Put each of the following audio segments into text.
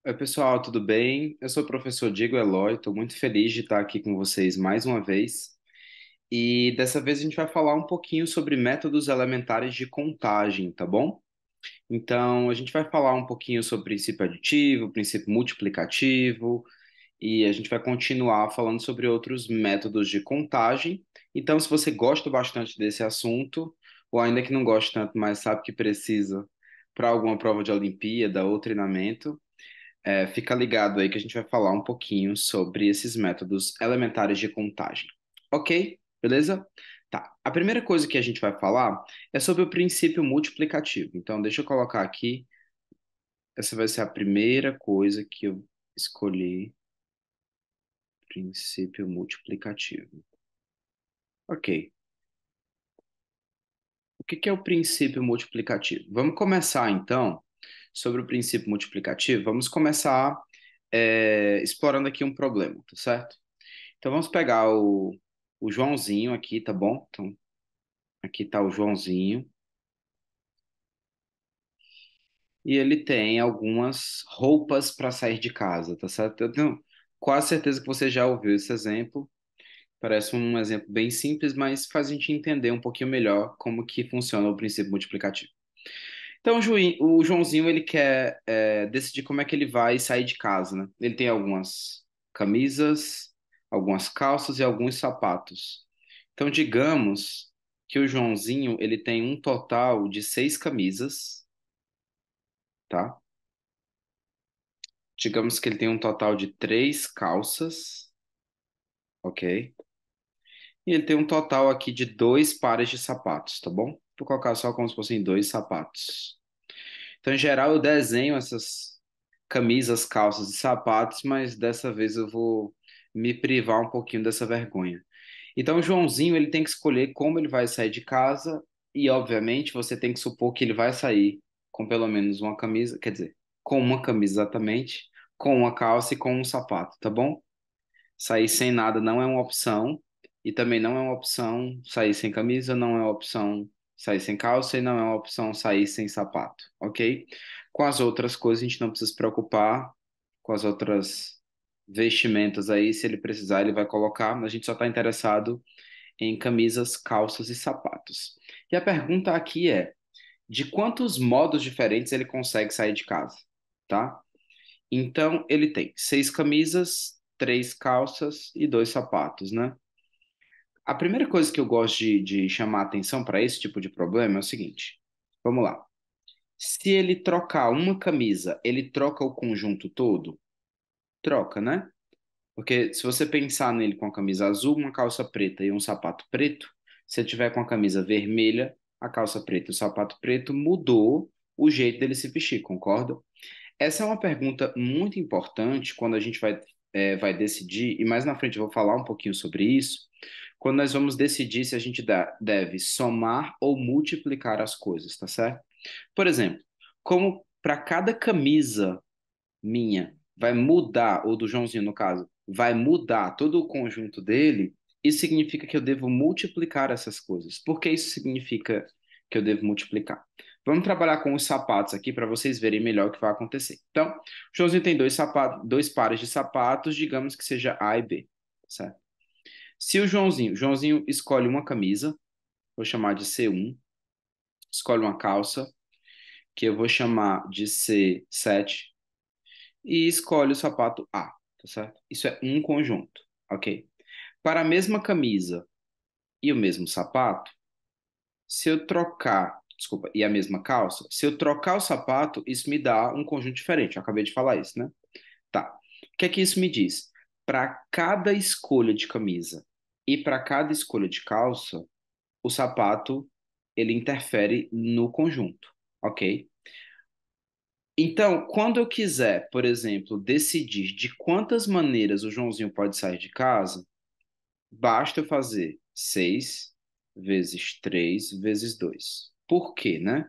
Oi, pessoal, tudo bem? Eu sou o professor Diego Eloy, estou muito feliz de estar aqui com vocês mais uma vez. E dessa vez a gente vai falar um pouquinho sobre métodos elementares de contagem, tá bom? Então, a gente vai falar um pouquinho sobre princípio aditivo, princípio multiplicativo, e a gente vai continuar falando sobre outros métodos de contagem. Então, se você gosta bastante desse assunto, ou ainda que não goste tanto, mas sabe que precisa para alguma prova de Olimpíada ou treinamento, fica ligado aí que a gente vai falar um pouquinho sobre esses métodos elementares de contagem. Ok? Beleza? Tá. A primeira coisa que a gente vai falar é sobre o princípio multiplicativo. Então, deixa eu colocar aqui. Essa vai ser a primeira coisa que eu escolhi. Princípio multiplicativo. Ok. O que que é o princípio multiplicativo? Vamos começar, então, sobre o princípio multiplicativo. Vamos começar, explorando aqui um problema, tá certo? Então vamos pegar o Joãozinho aqui, tá bom? Então aqui tá o Joãozinho e ele tem algumas roupas para sair de casa, tá certo? Eu tenho quase certeza que você já ouviu esse exemplo. Parece um exemplo bem simples, mas faz a gente entender um pouquinho melhor como que funciona o princípio multiplicativo. Então o Joãozinho ele quer decidir como é que ele vai sair de casa, né? Ele tem algumas camisas, algumas calças e alguns sapatos. Então, digamos que o Joãozinho ele tem um total de 6 camisas, tá? Digamos que ele tem um total de 3 calças, ok? E ele tem um total aqui de 2 pares de sapatos, tá bom? Vou colocar só como se fossem 2 sapatos. Então, em geral, eu desenho essas camisas, calças e sapatos, mas dessa vez eu vou me privar um pouquinho dessa vergonha. Então, o Joãozinho, ele tem que escolher como ele vai sair de casa e, obviamente, você tem que supor que ele vai sair com pelo menos uma camisa, quer dizer, com uma camisa exatamente, com uma calça e com um sapato, tá bom? Sair sem nada não é uma opção e também não é uma opção sair sem camisa, não é uma opção sair sem calça e não é uma opção sair sem sapato, ok? Com as outras coisas a gente não precisa se preocupar, com as outras vestimentas aí, se ele precisar ele vai colocar, a gente só está interessado em camisas, calças e sapatos. E a pergunta aqui é, de quantos modos diferentes ele consegue sair de casa, tá? Então, ele tem 6 camisas, 3 calças e 2 sapatos, né? A primeira coisa que eu gosto de chamar atenção para esse tipo de problema é o seguinte: vamos lá. Se ele trocar uma camisa, ele troca o conjunto todo? Troca, né? Porque se você pensar nele com a camisa azul, uma calça preta e um sapato preto, se ele tiver com a camisa vermelha, a calça preta e o sapato preto, mudou o jeito dele se vestir, concorda? Essa é uma pergunta muito importante quando a gente vai decidir, e mais na frente eu vou falar um pouquinho sobre isso, quando nós vamos decidir se a gente deve somar ou multiplicar as coisas, tá certo? Por exemplo, como para cada camisa minha vai mudar, ou do Joãozinho no caso, vai mudar todo o conjunto dele, isso significa que eu devo multiplicar essas coisas. Por que isso significa que eu devo multiplicar? Vamos trabalhar com os sapatos aqui para vocês verem melhor o que vai acontecer. Então, o Joãozinho tem 2 pares de sapatos, digamos que seja A e B, certo? Se o Joãozinho escolhe uma camisa, vou chamar de C1, escolhe uma calça, que eu vou chamar de C7, e escolhe o sapato A, tá certo? Isso é um conjunto, ok? Para a mesma camisa e o mesmo sapato, se eu trocar, desculpa, e a mesma calça, se eu trocar o sapato, isso me dá um conjunto diferente. Eu acabei de falar isso, né? Tá. O que é que isso me diz? Para cada escolha de camisa e para cada escolha de calça, o sapato ele interfere no conjunto, ok? Então, quando eu quiser, por exemplo, decidir de quantas maneiras o Joãozinho pode sair de casa, basta eu fazer 6 vezes 3 vezes 2. Por quê, né?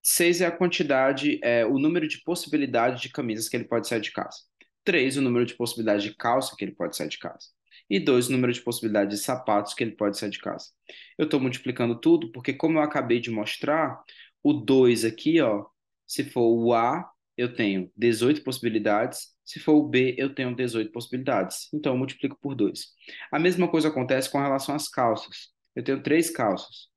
6 é a quantidade, é o número de possibilidades de camisas que ele pode sair de casa. 3, o número de possibilidades de calça que ele pode sair de casa. E 2, o número de possibilidades de sapatos que ele pode sair de casa. Eu estou multiplicando tudo porque, como eu acabei de mostrar, o 2 aqui, ó, se for o A, eu tenho 18 possibilidades. Se for o B, eu tenho 18 possibilidades. Então, eu multiplico por 2. A mesma coisa acontece com relação às calças. Eu tenho 3 calças.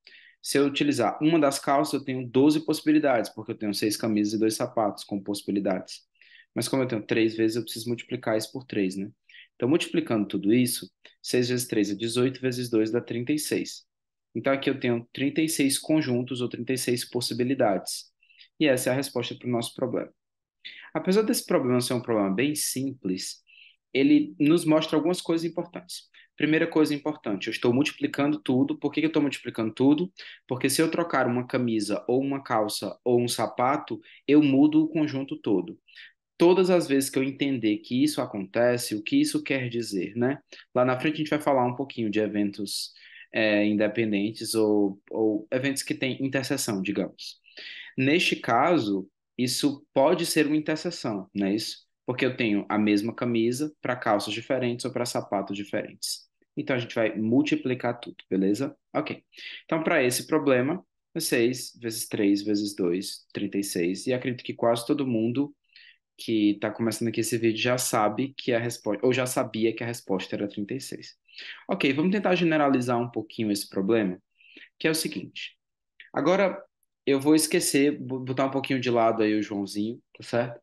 Se eu utilizar uma das calças, eu tenho 12 possibilidades, porque eu tenho 6 camisas e 2 sapatos com possibilidades. Mas como eu tenho 3 vezes, eu preciso multiplicar isso por 3, né? Então, multiplicando tudo isso, 6 vezes 3 é 18, vezes 2 dá 36. Então, aqui eu tenho 36 conjuntos ou 36 possibilidades. E essa é a resposta para o nosso problema. Apesar desse problema ser um problema bem simples, ele nos mostra algumas coisas importantes. Primeira coisa importante, eu estou multiplicando tudo. Por que eu estou multiplicando tudo? Porque se eu trocar uma camisa, ou uma calça, ou um sapato, eu mudo o conjunto todo. Todas as vezes que eu entender que isso acontece, o que isso quer dizer, né? Lá na frente a gente vai falar um pouquinho de eventos independentes ou eventos que têm interseção, digamos. Neste caso, isso pode ser uma interseção, não é isso? Porque eu tenho a mesma camisa para calças diferentes ou para sapatos diferentes. Então a gente vai multiplicar tudo, beleza? Ok. Então, para esse problema, é 6 vezes 3 vezes 2, 36. E acredito que quase todo mundo que está começando aqui esse vídeo já sabe que a resposta, ou já sabia que a resposta era 36. Ok, vamos tentar generalizar um pouquinho esse problema, que é o seguinte. Agora eu vou esquecer, botar um pouquinho de lado aí o Joãozinho, tá certo?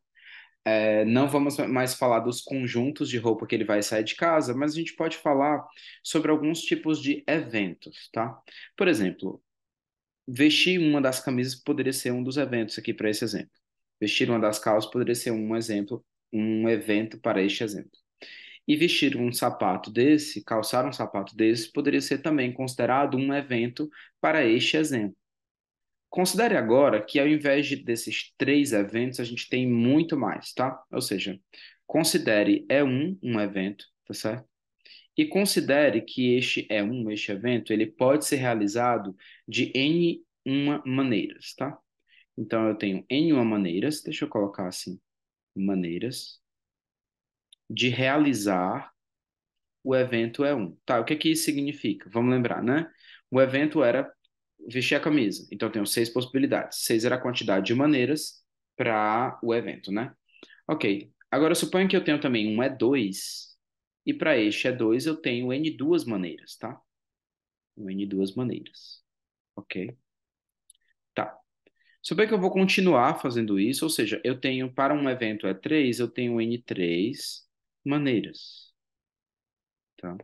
Não vamos mais falar dos conjuntos de roupa que ele vai sair de casa, mas a gente pode falar sobre alguns tipos de eventos, tá? Por exemplo, vestir uma das camisas poderia ser um dos eventos aqui para esse exemplo. Vestir uma das calças poderia ser um exemplo, um evento para este exemplo. E vestir um sapato desse, calçar um sapato desse, poderia ser também considerado um evento para este exemplo. Considere agora que ao invés desses 3 eventos, a gente tem muito mais, tá? Ou seja, considere um evento, tá certo? E considere que este evento, ele pode ser realizado de N uma maneiras, tá? Então, eu tenho N uma maneiras, deixa eu colocar assim, maneiras, de realizar o evento Tá, o que que isso significa? Vamos lembrar, né? O evento era vestir a camisa. Então, eu tenho 6 possibilidades. 6 era a quantidade de maneiras para o evento, né? Ok. Agora, suponha que eu tenho também um E2, e para este E2 eu tenho N duas maneiras, tá? Um N duas maneiras. Ok? Tá. Suponha que eu vou continuar fazendo isso, ou seja, eu tenho para um evento E3, eu tenho N3 maneiras, tá?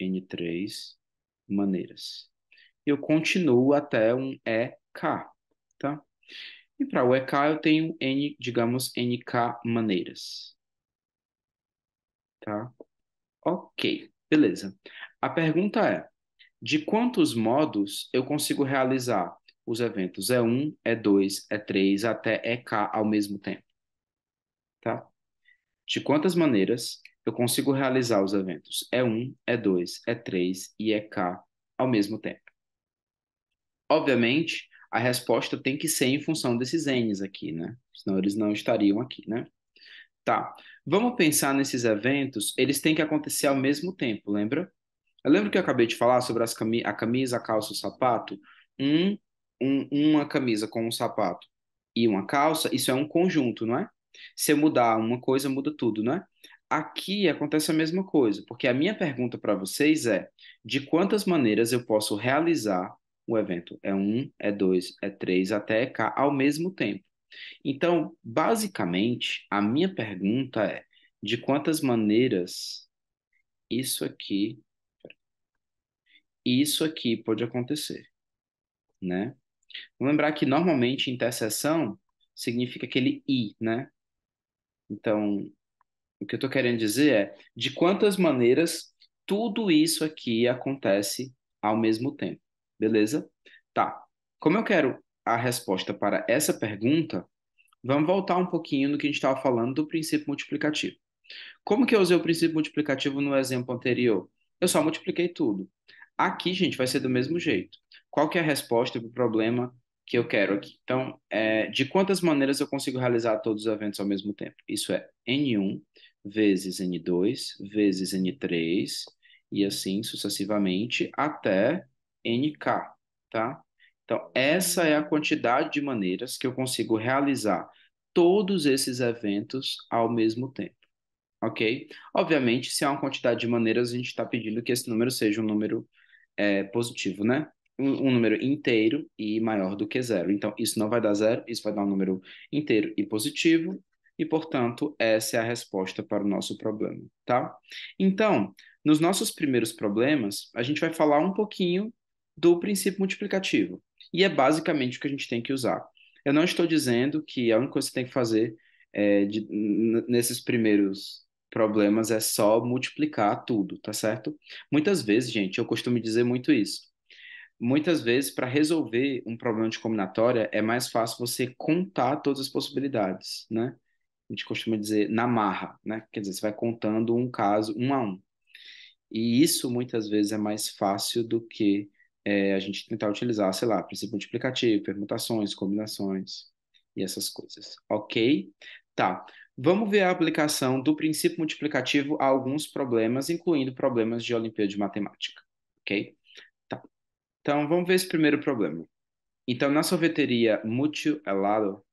N3 maneiras. Eu continuo até um EK, tá? E para o EK eu tenho N, digamos, NK maneiras, tá? Ok, beleza. A pergunta é, de quantos modos eu consigo realizar os eventos E1, E2, E3 até EK ao mesmo tempo, tá? De quantas maneiras eu consigo realizar os eventos E1, E2, E3 e EK ao mesmo tempo? Obviamente, a resposta tem que ser em função desses N's aqui, né? Senão eles não estariam aqui, né? Tá. Vamos pensar nesses eventos, eles têm que acontecer ao mesmo tempo, lembra? Eu lembro que eu acabei de falar sobre a camisa, a calça, o sapato. Um, uma camisa com um sapato e uma calça, isso é um conjunto, não é? Se eu mudar uma coisa, muda tudo, não é? Aqui acontece a mesma coisa, porque a minha pergunta para vocês é: de quantas maneiras eu posso realizar o evento? É 1, é 2, é 3 até EK ao mesmo tempo. Então, basicamente, a minha pergunta é: de quantas maneiras isso aqui, isso aqui pode acontecer, né? Vamos lembrar que normalmente interseção significa aquele i, né? Então, o que eu estou querendo dizer é de quantas maneiras tudo isso aqui acontece ao mesmo tempo, beleza? Tá. Como eu quero a resposta para essa pergunta, vamos voltar um pouquinho no que a gente estava falando do princípio multiplicativo. Como que eu usei o princípio multiplicativo no exemplo anterior? Eu só multipliquei tudo. Aqui, gente, vai ser do mesmo jeito. Qual que é a resposta para o problema que eu quero aqui? Então, de quantas maneiras eu consigo realizar todos os eventos ao mesmo tempo? Isso é N1 vezes N2 vezes N3 e assim sucessivamente até NK, tá? Então, essa é a quantidade de maneiras que eu consigo realizar todos esses eventos ao mesmo tempo, ok? Obviamente, se há uma quantidade de maneiras, a gente está pedindo que esse número seja um número positivo, né? Um número inteiro e maior do que zero. Então, isso não vai dar zero, isso vai dar um número inteiro e positivo, e, portanto, essa é a resposta para o nosso problema, tá? Então, nos nossos primeiros problemas, a gente vai falar um pouquinho do princípio multiplicativo, e é basicamente o que a gente tem que usar. Eu não estou dizendo que a única coisa que você tem que fazer nesses primeiros problemas é só multiplicar tudo, tá certo? Muitas vezes, gente, eu costumo dizer muito isso. Muitas vezes, para resolver um problema de combinatória, é mais fácil você contar todas as possibilidades, né? A gente costuma dizer na marra, né? Quer dizer, você vai contando um caso um a um. E isso muitas vezes é mais fácil do que a gente tentar utilizar, sei lá, princípio multiplicativo, permutações, combinações e essas coisas. Ok? Tá. Vamos ver a aplicação do princípio multiplicativo a alguns problemas, incluindo problemas de Olimpíada de Matemática. Ok? Tá. Então, vamos ver esse primeiro problema. Então, na sorveteria Mucho Helado,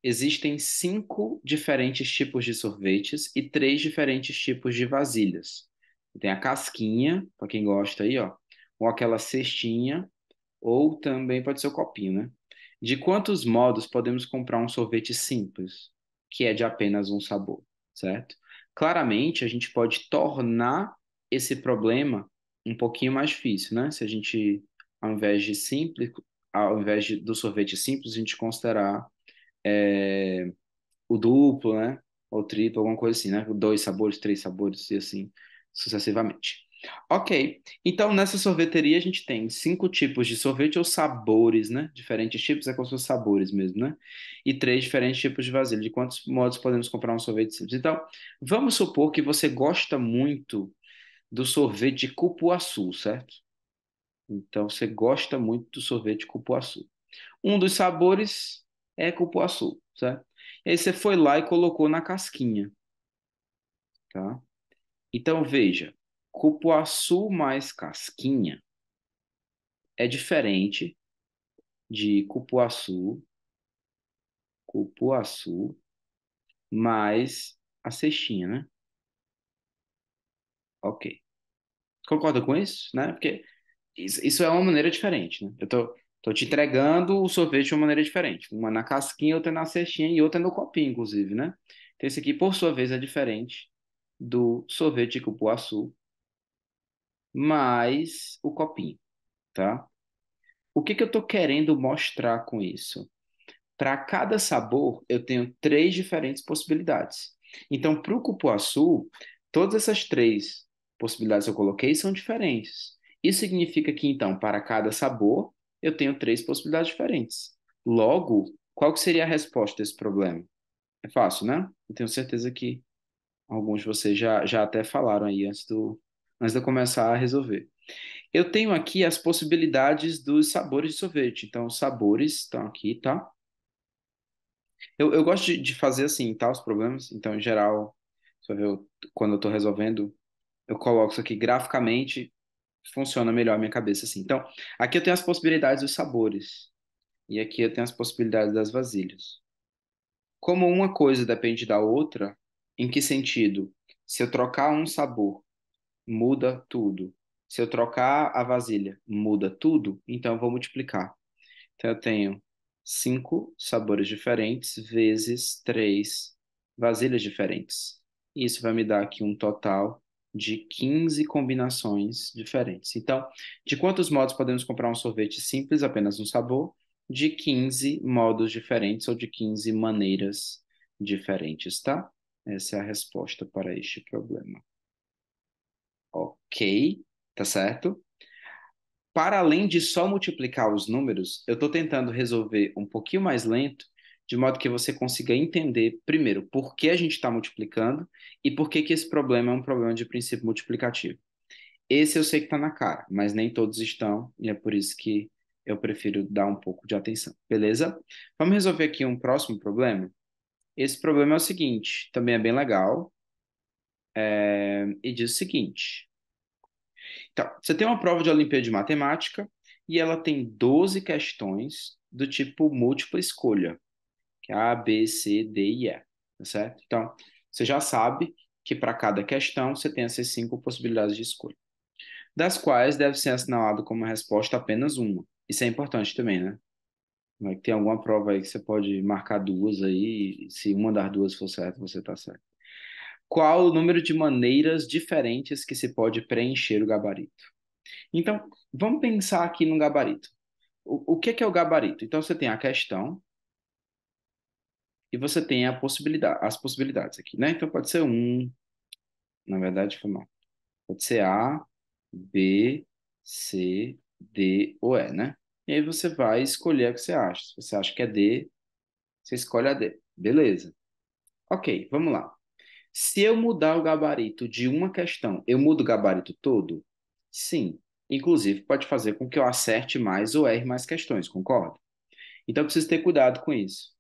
existem 5 diferentes tipos de sorvetes e 3 diferentes tipos de vasilhas. Tem a casquinha, para quem gosta aí, ó, ou aquela cestinha, ou também pode ser o copinho, né? De quantos modos podemos comprar um sorvete simples, que é de apenas um sabor, certo? Claramente, a gente pode tornar esse problema um pouquinho mais difícil, né? Se a gente, ao invés de simples, do sorvete simples, a gente considerar é, o duplo, né? Ou triplo, alguma coisa assim, né? 2 sabores, 3 sabores e assim sucessivamente. Ok, então nessa sorveteria a gente tem 5 tipos de sorvete ou sabores, né? Diferentes tipos, é como se fossem sabores mesmo, né? E 3 diferentes tipos de vasilha. De quantos modos podemos comprar um sorvete simples? Então, vamos supor que você gosta muito do sorvete de cupuaçu, certo? Então, você gosta muito do sorvete de cupuaçu. Um dos sabores é cupuaçu, certo? E aí você foi lá e colocou na casquinha, tá? Então veja, cupuaçu mais casquinha é diferente de cupuaçu mais a cestinha, né? Ok. Concorda com isso, né? Porque isso é uma maneira diferente, né? Eu tô te entregando o sorvete de uma maneira diferente. Uma na casquinha, outra na cestinha e outra no copinho, inclusive, né? Então, esse aqui, por sua vez, é diferente do sorvete de cupuaçu mais o copinho, tá? O que que eu tô querendo mostrar com isso? Para cada sabor, eu tenho 3 diferentes possibilidades. Então, para o cupuaçu, todas essas 3 possibilidades que eu coloquei são diferentes. Isso significa que, então, para cada sabor, eu tenho 3 possibilidades diferentes. Logo, qual que seria a resposta a esse problema? É fácil, né? Eu tenho certeza que alguns de vocês já até falaram aí antes de eu começar a resolver. Eu tenho aqui as possibilidades dos sabores de sorvete. Então, os sabores estão aqui, tá? Eu gosto de fazer assim, tá? Os problemas. Então, em geral, só ver quando eu estou resolvendo, eu coloco isso aqui graficamente, funciona melhor a minha cabeça assim. Então, aqui eu tenho as possibilidades dos sabores. E aqui eu tenho as possibilidades das vasilhas. Como uma coisa depende da outra, em que sentido? Se eu trocar um sabor, muda tudo. Se eu trocar a vasilha, muda tudo, então eu vou multiplicar. Então, eu tenho 5 sabores diferentes vezes 3 vasilhas diferentes. Isso vai me dar aqui um total de 15 combinações diferentes. Então, de quantos modos podemos comprar um sorvete simples, apenas um sabor? De 15 modos diferentes ou de 15 maneiras diferentes, tá? Essa é a resposta para este problema. Ok, tá certo? Para além de só multiplicar os números, eu estou tentando resolver um pouquinho mais lento, de modo que você consiga entender, primeiro, por que a gente está multiplicando e por que que esse problema é um problema de princípio multiplicativo. Esse eu sei que está na cara, mas nem todos estão, e é por isso que eu prefiro dar um pouco de atenção, beleza? Vamos resolver aqui um próximo problema? Esse problema é o seguinte, também é bem legal, e diz o seguinte. Então, você tem uma prova de Olimpíada de Matemática e ela tem 12 questões do tipo múltipla escolha. que é A, B, C, D e E, tá certo? Então, você já sabe que para cada questão você tem essas 5 possibilidades de escolha, das quais deve ser assinalado como resposta apenas uma. Isso é importante também, né? Vai que tem alguma prova aí que você pode marcar duas aí, e se uma das duas for certa, você está certo. Qual o número de maneiras diferentes que se pode preencher o gabarito? Então, vamos pensar aqui no gabarito. O que é o gabarito? Então, você tem a questão e você tem a possibilidade, as possibilidades aqui, né? Então, pode ser um, na verdade, foi mal. Pode ser A, B, C, D ou E, né? E aí você vai escolher o que você acha. Se você acha que é D, você escolhe a D. Beleza. Ok, vamos lá. Se eu mudar o gabarito de uma questão, eu mudo o gabarito todo? Sim. Inclusive, pode fazer com que eu acerte mais ou erre mais questões, concorda? Então, eu preciso ter cuidado com isso.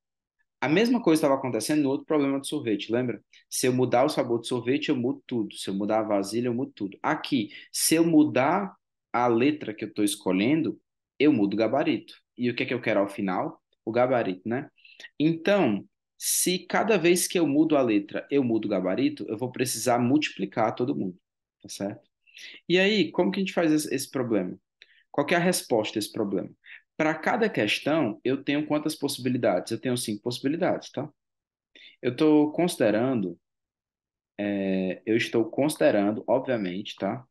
A mesma coisa estava acontecendo no outro problema de sorvete, lembra? Se eu mudar o sabor de sorvete, eu mudo tudo. Se eu mudar a vasilha, eu mudo tudo. Aqui, se eu mudar a letra que eu estou escolhendo, eu mudo o gabarito. E o que é que eu quero ao final? O gabarito, né? Então, se cada vez que eu mudo a letra, eu mudo o gabarito, eu vou precisar multiplicar todo mundo, tá certo? E aí, como que a gente faz esse problema? Qual que é a resposta a esse problema? Para cada questão, eu tenho quantas possibilidades? Eu tenho 5 possibilidades, tá? Eu estou considerando, eu estou considerando, obviamente, tá?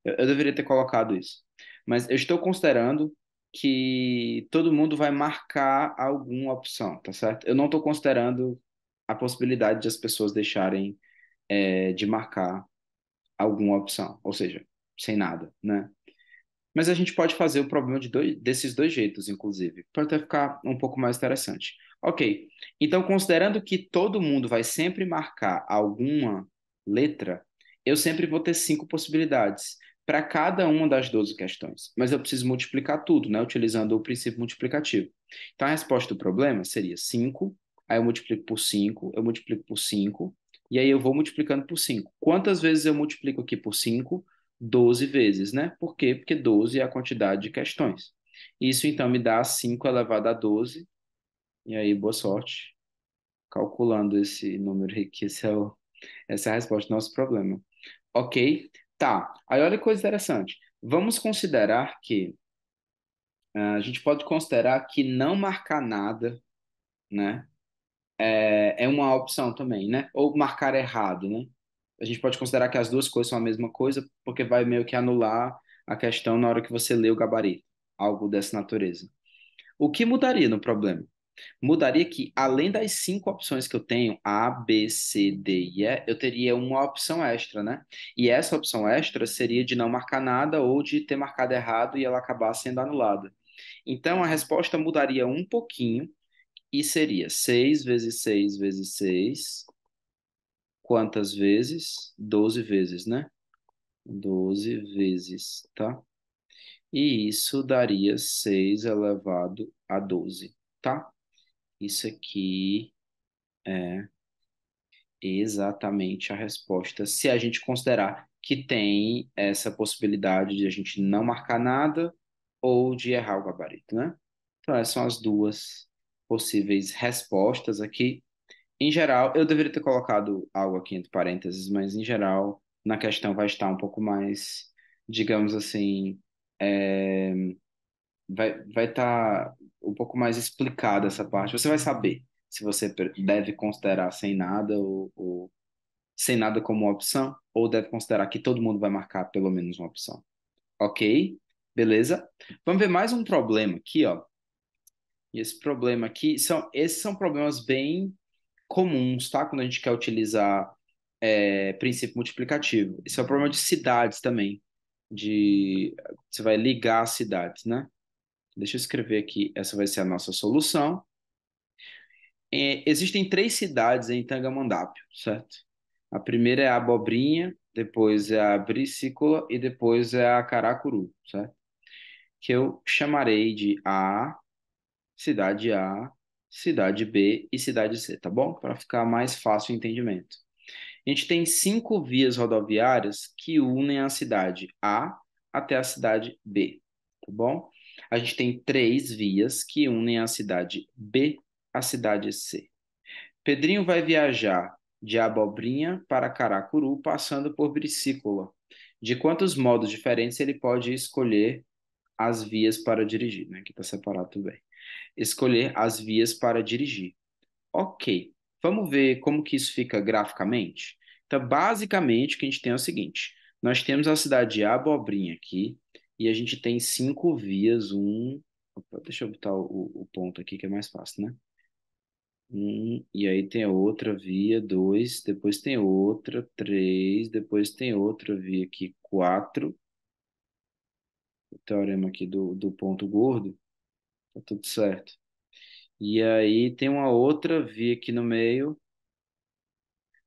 Eu deveria ter colocado isso, mas eu estou considerando que todo mundo vai marcar alguma opção, tá certo? Eu não estou considerando a possibilidade de as pessoas deixarem, de marcar alguma opção, ou seja, sem nada, né? Mas a gente pode fazer o problema desses dois jeitos, inclusive, para até ficar um pouco mais interessante. Ok, então considerando que todo mundo vai sempre marcar alguma letra, eu sempre vou ter 5 possibilidades para cada uma das 12 questões. Mas eu preciso multiplicar tudo, né, utilizando o princípio multiplicativo. Então a resposta do problema seria 5, aí eu multiplico por 5, eu multiplico por 5, e aí eu vou multiplicando por 5. Quantas vezes eu multiplico aqui por 5? 12 vezes, né? Por quê? Porque 12 é a quantidade de questões. Isso então me dá 5 elevado a 12. E aí, boa sorte calculando esse número aí, que essa é a resposta do nosso problema. Ok? Tá. Aí olha que coisa interessante. Vamos considerar que a gente pode considerar que não marcar nada, né? É uma opção também, né? Ou marcar errado, né? A gente pode considerar que as duas coisas são a mesma coisa, porque vai meio que anular a questão na hora que você lê o gabarito, algo dessa natureza. O que mudaria no problema? Mudaria que, além das 5 opções que eu tenho, A, B, C, D e E, eu teria uma opção extra, né? E essa opção extra seria de não marcar nada ou de ter marcado errado e ela acabar sendo anulada. Então, a resposta mudaria um pouquinho e seria 6 vezes 6 vezes 6. Quantas vezes? 12 vezes, né? 12 vezes, tá? E isso daria 6 elevado a 12, tá? Isso aqui é exatamente a resposta, se a gente considerar que tem essa possibilidade de a gente não marcar nada ou de errar o gabarito, né? Então, essas são as duas possíveis respostas aqui. Em geral, eu deveria ter colocado algo aqui entre parênteses, mas em geral, na questão vai estar um pouco mais, digamos assim, é, vai estar um pouco mais explicada essa parte. Você vai saber se você deve considerar sem nada ou sem nada como uma opção, ou deve considerar que todo mundo vai marcar pelo menos uma opção. Ok? Beleza? Vamos ver mais um problema aqui, ó. E esse problema aqui esses são problemas bem comuns, tá? Quando a gente quer utilizar princípio multiplicativo. Esse é o problema de cidades também. Você vai ligar as cidades, né? Deixa eu escrever aqui. Essa vai ser a nossa solução. Existem 3 cidades em Tangamandápio, certo? A primeira é a Abobrinha, depois é a Brisícola e depois é a Caracuru, certo? Que eu chamarei de A, cidade B e cidade C, tá bom? Para ficar mais fácil o entendimento. A gente tem 5 vias rodoviárias que unem a cidade A até a cidade B, tá bom? A gente tem 3 vias que unem a cidade B a cidade C. Pedrinho vai viajar de Abobrinha para Caracuru, passando por Bricícola. De quantos modos diferentes ele pode escolher as vias para dirigir, né? Aqui está separado tudo bem. Escolher as vias para dirigir. Ok. Vamos ver como que isso fica graficamente? Então, basicamente, o que a gente tem é o seguinte. Nós temos a cidade de Abobrinha aqui, e a gente tem 5 vias. Opa, deixa eu botar o ponto aqui, que é mais fácil, né? E aí tem a outra via, dois, depois tem outra, três, depois tem outra via aqui, quatro. O teorema aqui do ponto gordo, tá tudo certo. E aí tem uma outra via aqui no meio,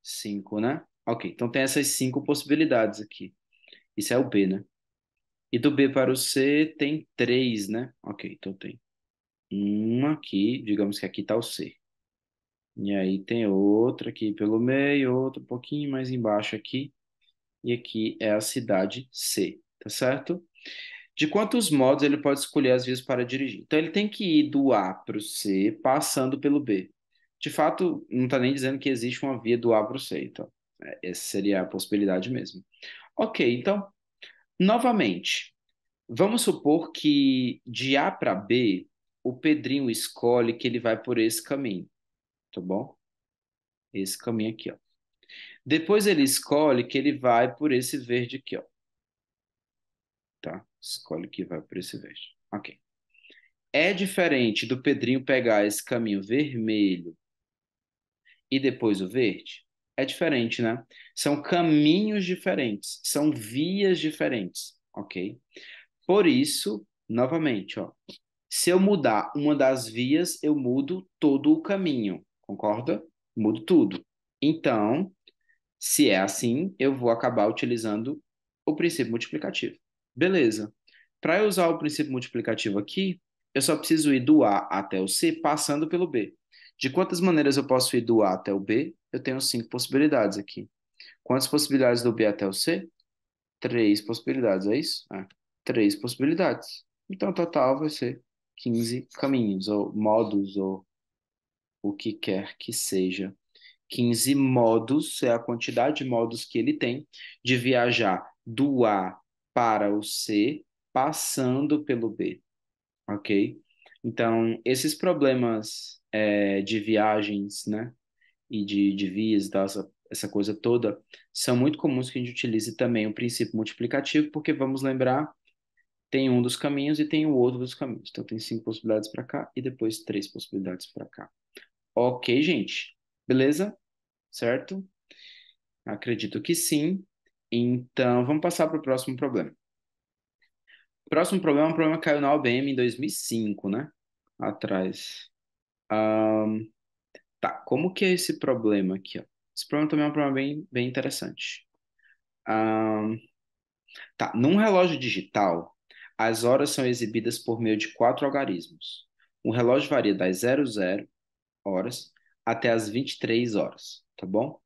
cinco, né? Ok, então tem essas 5 possibilidades aqui. Isso é o B, né? E do B para o C tem três, né? Ok, então tem uma aqui, digamos que aqui está o C. E aí tem outra aqui pelo meio, outra um pouquinho mais embaixo aqui. E aqui é a cidade C, tá certo? De quantos modos ele pode escolher as vias para dirigir? Então ele tem que ir do A para o C, passando pelo B. De fato, não está nem dizendo que existe uma via do A para o C, então essa seria a possibilidade mesmo. Ok, então, novamente, vamos supor que de A para B, o Pedrinho escolhe que ele vai por esse caminho, tá bom? Esse caminho aqui, ó. Depois ele escolhe que ele vai por esse verde aqui, ó. Tá? Escolhe que vai por esse verde. Ok. É diferente do Pedrinho pegar esse caminho vermelho e depois o verde? É diferente, né? São caminhos diferentes, são vias diferentes, ok? Por isso, novamente, ó, se eu mudar uma das vias, eu mudo todo o caminho, concorda? Mudo tudo. Então, se é assim, eu vou acabar utilizando o princípio multiplicativo. Beleza. Para eu usar o princípio multiplicativo aqui, eu só preciso ir do A até o C passando pelo B. De quantas maneiras eu posso ir do A até o B? Eu tenho 5 possibilidades aqui. Quantas possibilidades do B até o C? 3 possibilidades, é isso? 3 possibilidades. Então, o total vai ser 15 caminhos, ou modos, ou o que quer que seja. 15 modos é a quantidade de modos que ele tem de viajar do A para o C, passando pelo B, ok? Então, esses problemas de viagens, né, e de vias, essa coisa toda, são muito comuns que a gente utilize também o princípio multiplicativo, porque vamos lembrar, tem um dos caminhos e tem o outro dos caminhos. Então, tem 5 possibilidades para cá e depois 3 possibilidades para cá. Ok, gente? Beleza? Certo? Acredito que sim. Então, vamos passar para o próximo problema. O próximo problema é um problema que caiu na OBM em 2005, né? Atrás. Ahn, tá, como que é esse problema aqui, ó? Esse problema também é um problema bem interessante. Ahn, tá, num relógio digital, as horas são exibidas por meio de 4 algarismos. O relógio varia das 00 horas até as 23 horas, tá bom?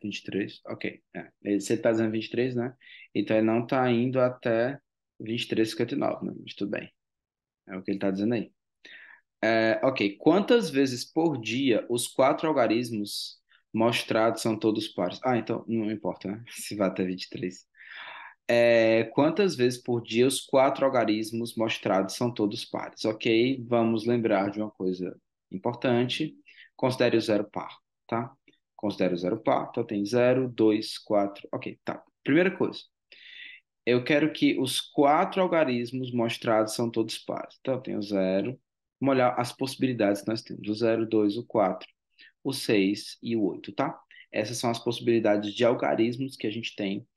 23? Ok. Você está dizendo 23, né? Então ele não está indo até 23:59, né? Mas tudo bem. É o que ele está dizendo aí. Ok. Quantas vezes por dia os 4 algarismos mostrados são todos pares? Então não importa, né? Se vai até 23. Quantas vezes por dia os 4 algarismos mostrados são todos pares? Ok. Vamos lembrar de uma coisa importante. Considere o zero par, tá? Considero o zero par, então tem 0, 2, 4. Ok, tá. Primeira coisa, eu quero que os 4 algarismos mostrados são todos pares. Então eu tenho 0. Vamos olhar as possibilidades que nós temos: o 0, 2, o 4, o 6 e o 8, tá? Essas são as possibilidades de algarismos que a gente tem.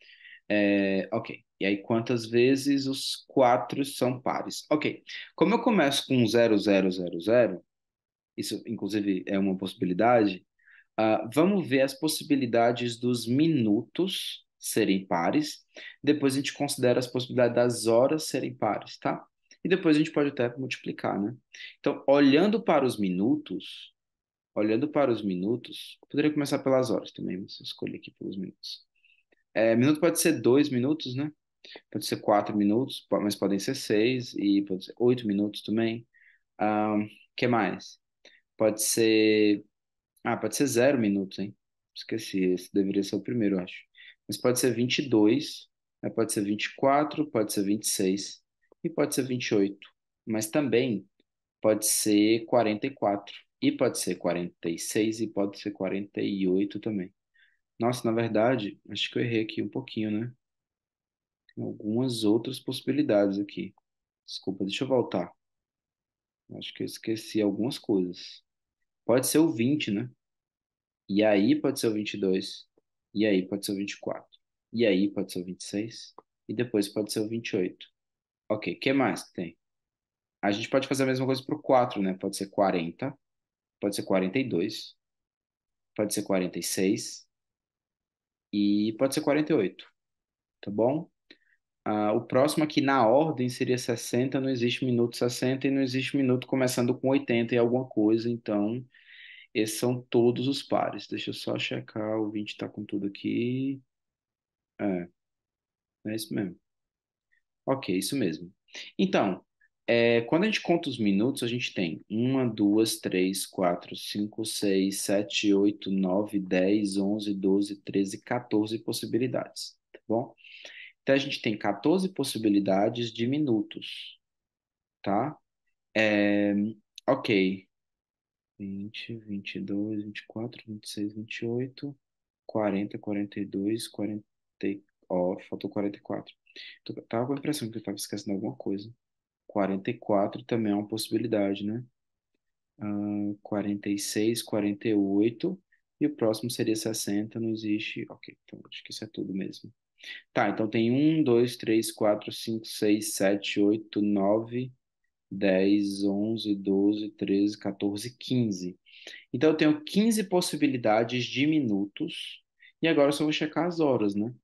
Ok. E aí, quantas vezes os 4 são pares? Ok. Como eu começo com 0, 0, 0, 0, isso inclusive é uma possibilidade. Vamos ver as possibilidades dos minutos serem pares. Depois a gente considera as possibilidades das horas serem pares, tá? E depois a gente pode até multiplicar, né? Então, olhando para os minutos, eu poderia começar pelas horas também, mas eu escolhi aqui pelos minutos. Minuto pode ser 2 minutos, né? Pode ser 4 minutos, mas podem ser 6 e pode ser 8 minutos também. O que mais? Pode ser. Ah, pode ser 0 minutos, hein? Esqueci, esse deveria ser o primeiro, eu acho. Mas pode ser 22, aí pode ser 24, pode ser 26 e pode ser 28. Mas também pode ser 44 e pode ser 46 e pode ser 48 também. Nossa, na verdade, acho que eu errei aqui um pouquinho, né? Tem algumas outras possibilidades aqui. Desculpa, deixa eu voltar. Acho que eu esqueci algumas coisas. Pode ser o 20, né? E aí pode ser o 22. E aí pode ser o 24. E aí pode ser o 26. E depois pode ser o 28. Ok, o que mais que tem? A gente pode fazer a mesma coisa para o 4, né? Pode ser 40, pode ser 42, pode ser 46 e pode ser 48, tá bom? O próximo aqui na ordem seria 60, não existe minuto 60 e não existe minuto começando com 80 e alguma coisa, então esses são todos os pares. Deixa eu só checar, o 20 tá com tudo aqui. É, é isso mesmo. Ok, isso mesmo. Então, quando a gente conta os minutos, a gente tem uma, duas, três, quatro, cinco, seis, sete, oito, nove, 10, 11, 12, 13, 14 possibilidades, tá bom? Então, a gente tem 14 possibilidades de minutos, tá? É, ok. 20, 22, 24, 26, 28, 40, 42, 40. Ó, faltou 44. Tava com a impressão que eu tava esquecendo alguma coisa. 44 também é uma possibilidade, né? 46, 48. E o próximo seria 60, não existe. Ok, então acho que isso é tudo mesmo. Tá, então tem um, 2, 3, 4, 5, 6, 7, 8, 9, 10, 11, 12, 13, 14, 15. Então eu tenho 15 possibilidades de minutos. E agora eu só vou checar as horas, né?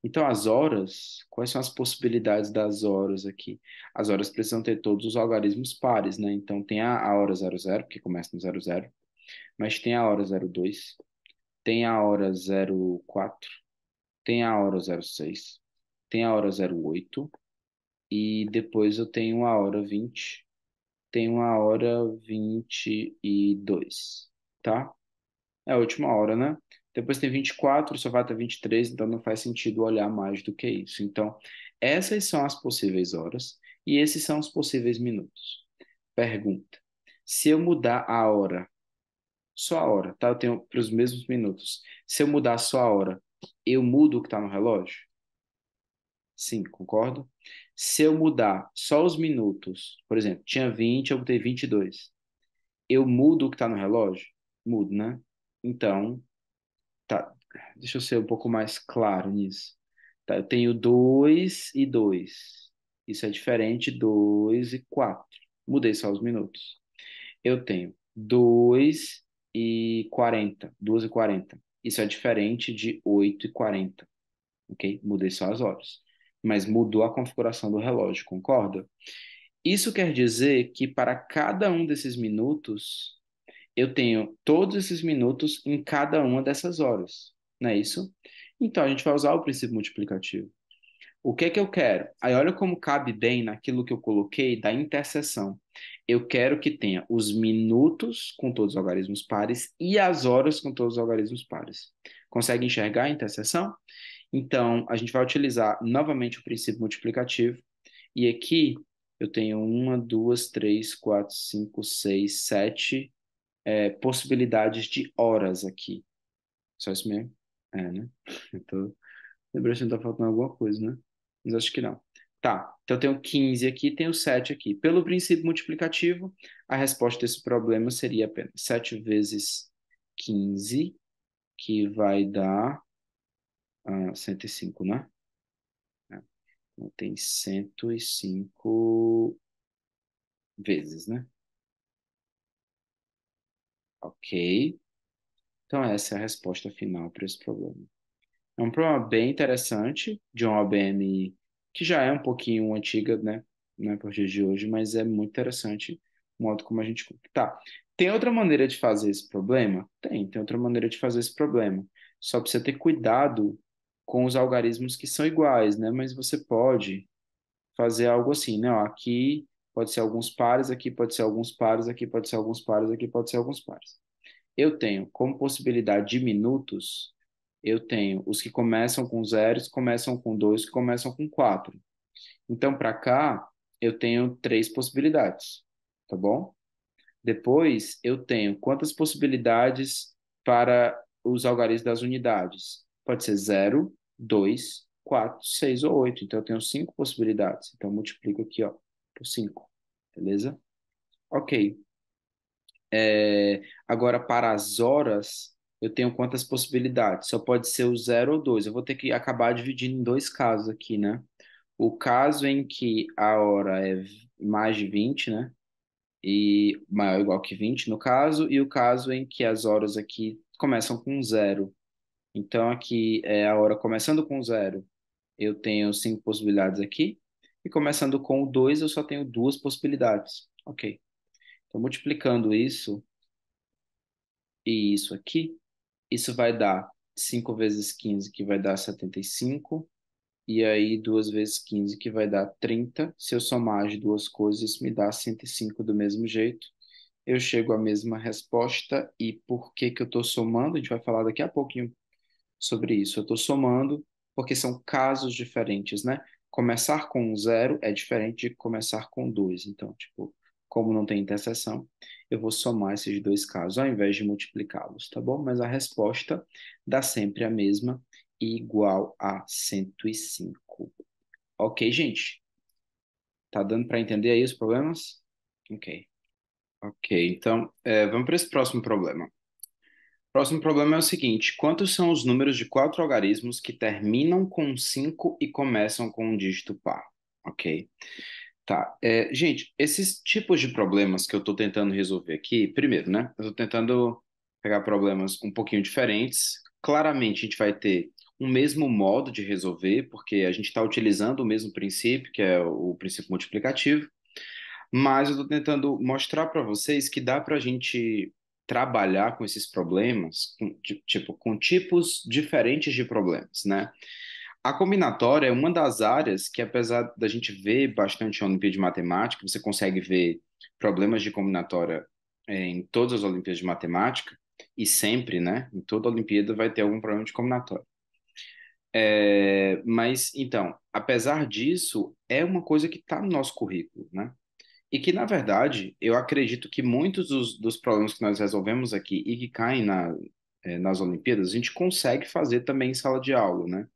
Então, as horas, quais são as possibilidades das horas aqui? As horas precisam ter todos os algarismos pares, né? Então, tem a hora 00, que começa no 00, mas tem a hora 02, tem a hora 04, tem a hora 06, tem a hora 08, e depois eu tenho a hora 20, tenho a hora 22, tá? É a última hora, né? Depois tem 24, só vai até 23, então não faz sentido olhar mais do que isso. Então, essas são as possíveis horas e esses são os possíveis minutos. Pergunta: se eu mudar a hora, só a hora, tá? Eu tenho para os mesmos minutos. Se eu mudar só a hora, eu mudo o que está no relógio? Sim, concordo. Se eu mudar só os minutos, por exemplo, tinha 20, eu botei 22. Eu mudo o que está no relógio? Mudo, né? Então, tá, deixa eu ser um pouco mais claro nisso. Tá, eu tenho 2 e 2. Isso é diferente de 2 e 4. Mudei só os minutos. Eu tenho 2 e 40. 2 e 40. Isso é diferente de 8 e 40. Ok? Mudei só as horas. Mas mudou a configuração do relógio, concorda? Isso quer dizer que para cada um desses minutos, eu tenho todos esses minutos em cada uma dessas horas, não é isso? Então a gente vai usar o princípio multiplicativo. O que é que eu quero? Aí olha como cabe bem naquilo que eu coloquei da interseção. Eu quero que tenha os minutos com todos os algarismos pares e as horas com todos os algarismos pares. Consegue enxergar a interseção? Então a gente vai utilizar novamente o princípio multiplicativo. E aqui eu tenho uma, duas, três, quatro, cinco, seis, sete possibilidades de horas aqui. Só isso mesmo? É, né? Eu tô lembrando se não tá faltando alguma coisa, né? Mas acho que não. Tá, então eu tenho 15 aqui, tenho 7 aqui. Pelo princípio multiplicativo, a resposta desse problema seria apenas 7 vezes 15, que vai dar 105, né? É, então tem 105 vezes, né? Ok. Então essa é a resposta final para esse problema. É um problema bem interessante de uma OBM que já é um pouquinho antiga, né? Não é por dias de hoje, mas é muito interessante o modo como a gente. Tá. Tem outra maneira de fazer esse problema? Tem outra maneira de fazer esse problema. Só precisa ter cuidado com os algarismos que são iguais, né? Mas você pode fazer algo assim, né? Ó, aqui pode ser alguns pares aqui, pode ser alguns pares aqui, pode ser alguns pares aqui, pode ser alguns pares. Eu tenho como possibilidade de minutos, eu tenho os que começam com zeros, começam com dois, que começam com quatro. Então, para cá, eu tenho três possibilidades, tá bom? Depois, eu tenho quantas possibilidades para os algarismos das unidades? Pode ser zero, 2, 4, 6 ou 8. Então, eu tenho cinco possibilidades. Então, eu multiplico aqui, ó, por 5. Beleza? Ok. Agora, para as horas, eu tenho quantas possibilidades? Só pode ser o zero ou 2. Eu vou ter que acabar dividindo em dois casos aqui, né? O caso em que a hora é mais de 20, né? E maior ou igual que 20 no caso, e o caso em que as horas aqui começam com zero. Então, aqui é a hora começando com zero, eu tenho cinco possibilidades aqui, e começando com o 2, eu só tenho duas possibilidades. Ok. Então, multiplicando isso e isso aqui, isso vai dar 5 vezes 15, que vai dar 75, e aí 2 vezes 15, que vai dar 30. Se eu somar as duas coisas, isso me dá 105 do mesmo jeito. Eu chego à mesma resposta. E por que que eu estou somando? A gente vai falar daqui a pouquinho sobre isso. Eu estou somando porque são casos diferentes, né? Começar com um zero é diferente de começar com dois. Então, tipo, como não tem interseção, eu vou somar esses dois casos ao invés de multiplicá-los, tá bom? Mas a resposta dá sempre a mesma, igual a 105. Ok, gente? Tá dando para entender aí os problemas? Ok. Ok, então vamos para esse próximo problema. Próximo problema é o seguinte: quantos são os números de quatro algarismos que terminam com 5 e começam com um dígito par? Ok. Tá. Gente, esses tipos de problemas que eu estou tentando resolver aqui, primeiro, né? Eu estou tentando pegar problemas um pouquinho diferentes. Claramente, a gente vai ter um mesmo modo de resolver, porque a gente está utilizando o mesmo princípio, que é o princípio multiplicativo. Mas eu estou tentando mostrar para vocês que dá para a gente trabalhar com esses problemas, tipo, com tipos diferentes de problemas, né? A combinatória é uma das áreas que, apesar da gente ver bastante em Olimpíada de Matemática, você consegue ver problemas de combinatória em todas as Olimpíadas de Matemática, e sempre, né? Em toda Olimpíada vai ter algum problema de combinatória. Mas, então, apesar disso, é uma coisa que está no nosso currículo, né? E que, na verdade, eu acredito que muitos dos problemas que nós resolvemos aqui e que caem nas Olimpíadas, a gente consegue fazer também em sala de aula, né?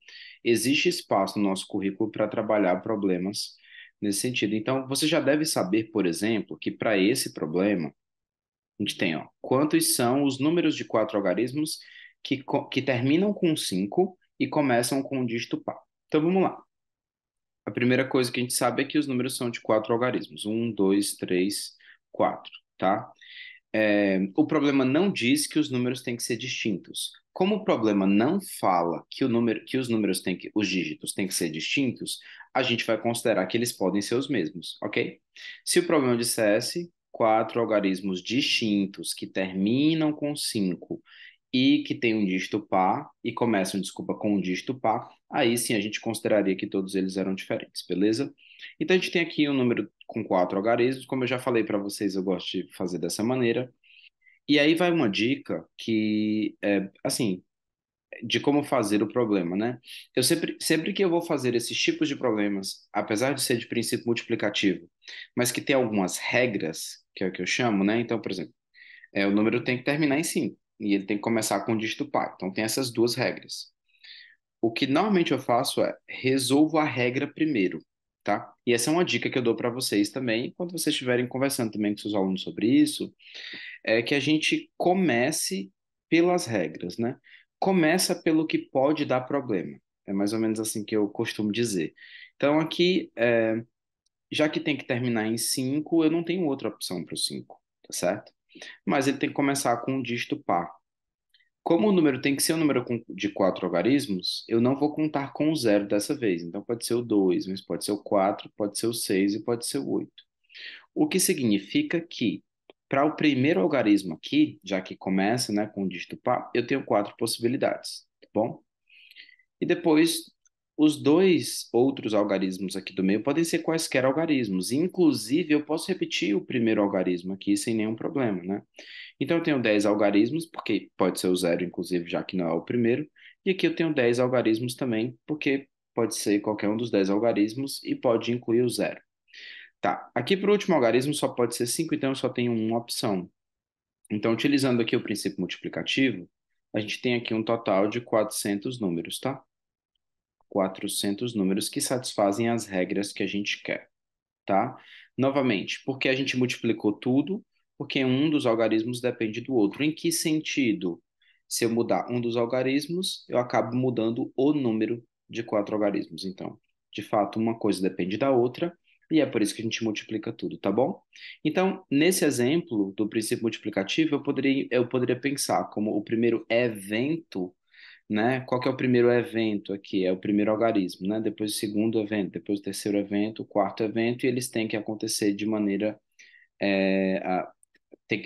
Existe espaço no nosso currículo para trabalhar problemas nesse sentido. Então, você já deve saber, por exemplo, que para esse problema, a gente tem, ó, quantos são os números de quatro algarismos que terminam com 5 e começam com um dígito par. Então, vamos lá. A primeira coisa que a gente sabe é que os números são de quatro algarismos. Um, dois, três, quatro, tá? O problema não diz que os números têm que ser distintos. Como o problema não fala que os números os dígitos têm que ser distintos, a gente vai considerar que eles podem ser os mesmos, ok? Se o problema dissesse quatro algarismos distintos que terminam com 5 e que têm um dígito par e começam, desculpa, com um dígito par, aí sim a gente consideraria que todos eles eram diferentes, beleza? Então a gente tem aqui um número com quatro algarismos, como eu já falei para vocês, eu gosto de fazer dessa maneira. E aí vai uma dica que é assim, de como fazer o problema, né? Eu sempre que eu vou fazer esses tipos de problemas, apesar de ser de princípio multiplicativo, mas que tem algumas regras, que é o que eu chamo, né? Então, por exemplo, o número tem que terminar em 5 e ele tem que começar com o dígito par. Então tem essas duas regras. O que normalmente eu faço é resolvo a regra primeiro, tá? E essa é uma dica que eu dou para vocês também, quando vocês estiverem conversando também com seus alunos sobre isso, é que a gente comece pelas regras, né? Começa pelo que pode dar problema. É mais ou menos assim que eu costumo dizer. Então aqui, já que tem que terminar em 5, eu não tenho outra opção para o 5, tá certo? Mas ele tem que começar com um dígito par. Como o número tem que ser um número de quatro algarismos, eu não vou contar com o zero dessa vez. Então pode ser o 2, mas pode ser o 4, pode ser o 6 e pode ser o 8. O que significa que, para o primeiro algarismo aqui, já que começa, né, com o dígito par, eu tenho quatro possibilidades, tá bom? E depois, os dois outros algarismos aqui do meio podem ser quaisquer algarismos. Inclusive, eu posso repetir o primeiro algarismo aqui sem nenhum problema, né? Então, eu tenho 10 algarismos, porque pode ser o zero, inclusive, já que não é o primeiro. E aqui eu tenho 10 algarismos também, porque pode ser qualquer um dos 10 algarismos e pode incluir o zero. Tá, aqui para o último algarismo só pode ser 5, então eu só tenho uma opção. Então, utilizando aqui o princípio multiplicativo, a gente tem aqui um total de 400 números, tá? 400 números que satisfazem as regras que a gente quer, tá? Novamente, porque a gente multiplicou tudo, porque um dos algarismos depende do outro. Em que sentido? Se eu mudar um dos algarismos, eu acabo mudando o número de quatro algarismos. Então, de fato, uma coisa depende da outra, e é por isso que a gente multiplica tudo, tá bom? Então, nesse exemplo do princípio multiplicativo, eu poderia pensar como o primeiro evento, né? Qual que é o primeiro evento aqui? É o primeiro algarismo, né? Depois o segundo evento, depois o terceiro evento, o quarto evento, e eles têm que acontecer de maneira é, a- tem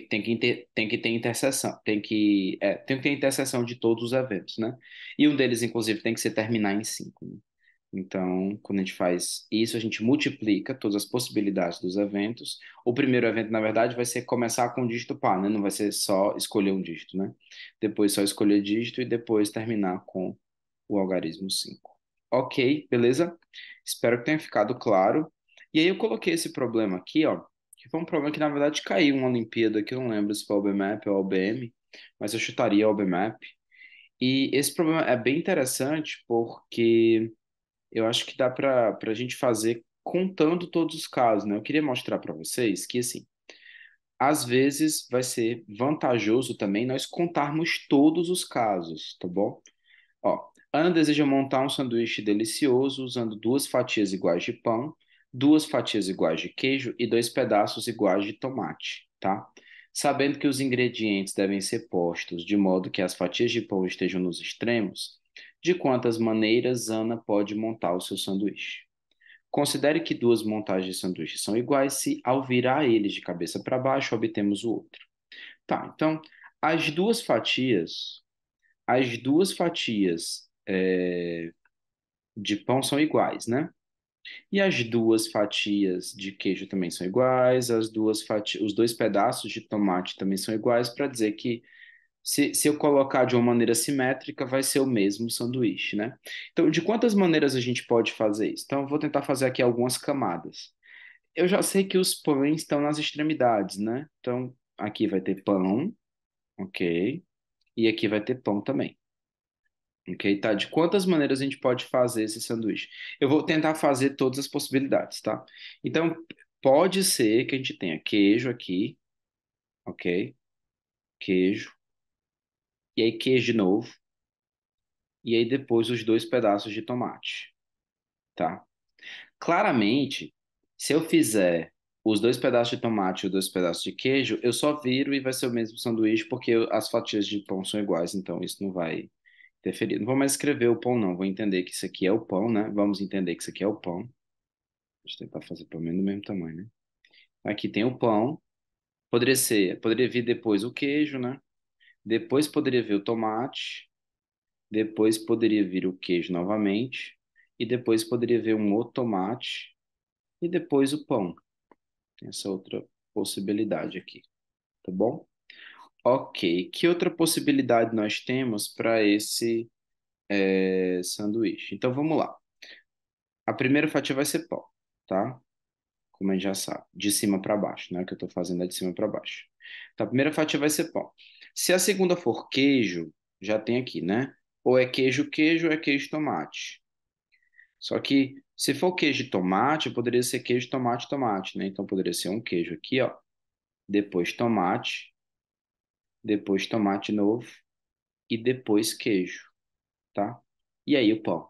que ter interseção, tem que ter interseção de todos os eventos, né? E um deles, inclusive, tem que ser terminar em 5, né? Então, quando a gente faz isso, a gente multiplica todas as possibilidades dos eventos. O primeiro evento, na verdade, vai ser começar com o dígito par, né? Não vai ser só escolher um dígito, né? Depois só escolher dígito e depois terminar com o algarismo 5. Ok, beleza? Espero que tenha ficado claro. E aí eu coloquei esse problema aqui, ó, que foi um problema que na verdade caiu uma Olimpíada, que eu não lembro se foi o BMAP ou o OBM, mas eu chutaria o BMAP. E esse problema é bem interessante porque eu acho que dá para a gente fazer contando todos os casos, né? Eu queria mostrar para vocês que, assim, às vezes vai ser vantajoso também nós contarmos todos os casos, tá bom? Ó, Ana deseja montar um sanduíche delicioso usando duas fatias iguais de pão, duas fatias iguais de queijo e dois pedaços iguais de tomate, tá? Sabendo que os ingredientes devem ser postos de modo que as fatias de pão estejam nos extremos, de quantas maneiras Ana pode montar o seu sanduíche? Considere que duas montagens de sanduíche são iguais se, ao virar eles de cabeça para baixo, obtemos o outro. Tá, então, as duas fatias as duas fatias de pão são iguais, né? E as duas fatias de queijo também são iguais, os dois pedaços de tomate também são iguais, para dizer que se eu colocar de uma maneira simétrica, vai ser o mesmo sanduíche, né? Então, de quantas maneiras a gente pode fazer isso? Então, eu vou tentar fazer aqui algumas camadas. Eu já sei que os pães estão nas extremidades, né? Então, aqui vai ter pão, ok? E aqui vai ter pão também. Ok, tá? De quantas maneiras a gente pode fazer esse sanduíche? Eu vou tentar fazer todas as possibilidades, tá? Então, pode ser que a gente tenha queijo aqui, ok? Queijo, e aí queijo de novo, e aí depois os dois pedaços de tomate, tá? Claramente, se eu fizer os dois pedaços de tomate e os dois pedaços de queijo, eu só viro e vai ser o mesmo sanduíche, porque as fatias de pão são iguais, então isso não vai interferir. Não vou mais escrever o pão, não. Vou entender que isso aqui é o pão, né? Vamos entender que isso aqui é o pão. Deixa eu tentar fazer pelo menos do mesmo tamanho, né? Aqui tem o pão. Poderia vir depois o queijo, né? Depois poderia vir o tomate. Depois poderia vir o queijo novamente. E depois poderia vir um outro tomate. E depois o pão. Tem essa outra possibilidade aqui, tá bom? Ok. Que outra possibilidade nós temos para esse sanduíche? Então vamos lá. A primeira fatia vai ser pão, tá? Como a gente já sabe, de cima para baixo, né? O que eu estou fazendo é de cima para baixo. Então, a primeira fatia vai ser pão. Se a segunda for queijo, já tem aqui, né? Ou é queijo, queijo, ou é queijo, tomate. Só que, se for queijo e tomate, poderia ser queijo, tomate, tomate, né? Então, poderia ser um queijo aqui, ó. Depois tomate novo e depois queijo, tá? E aí o pão.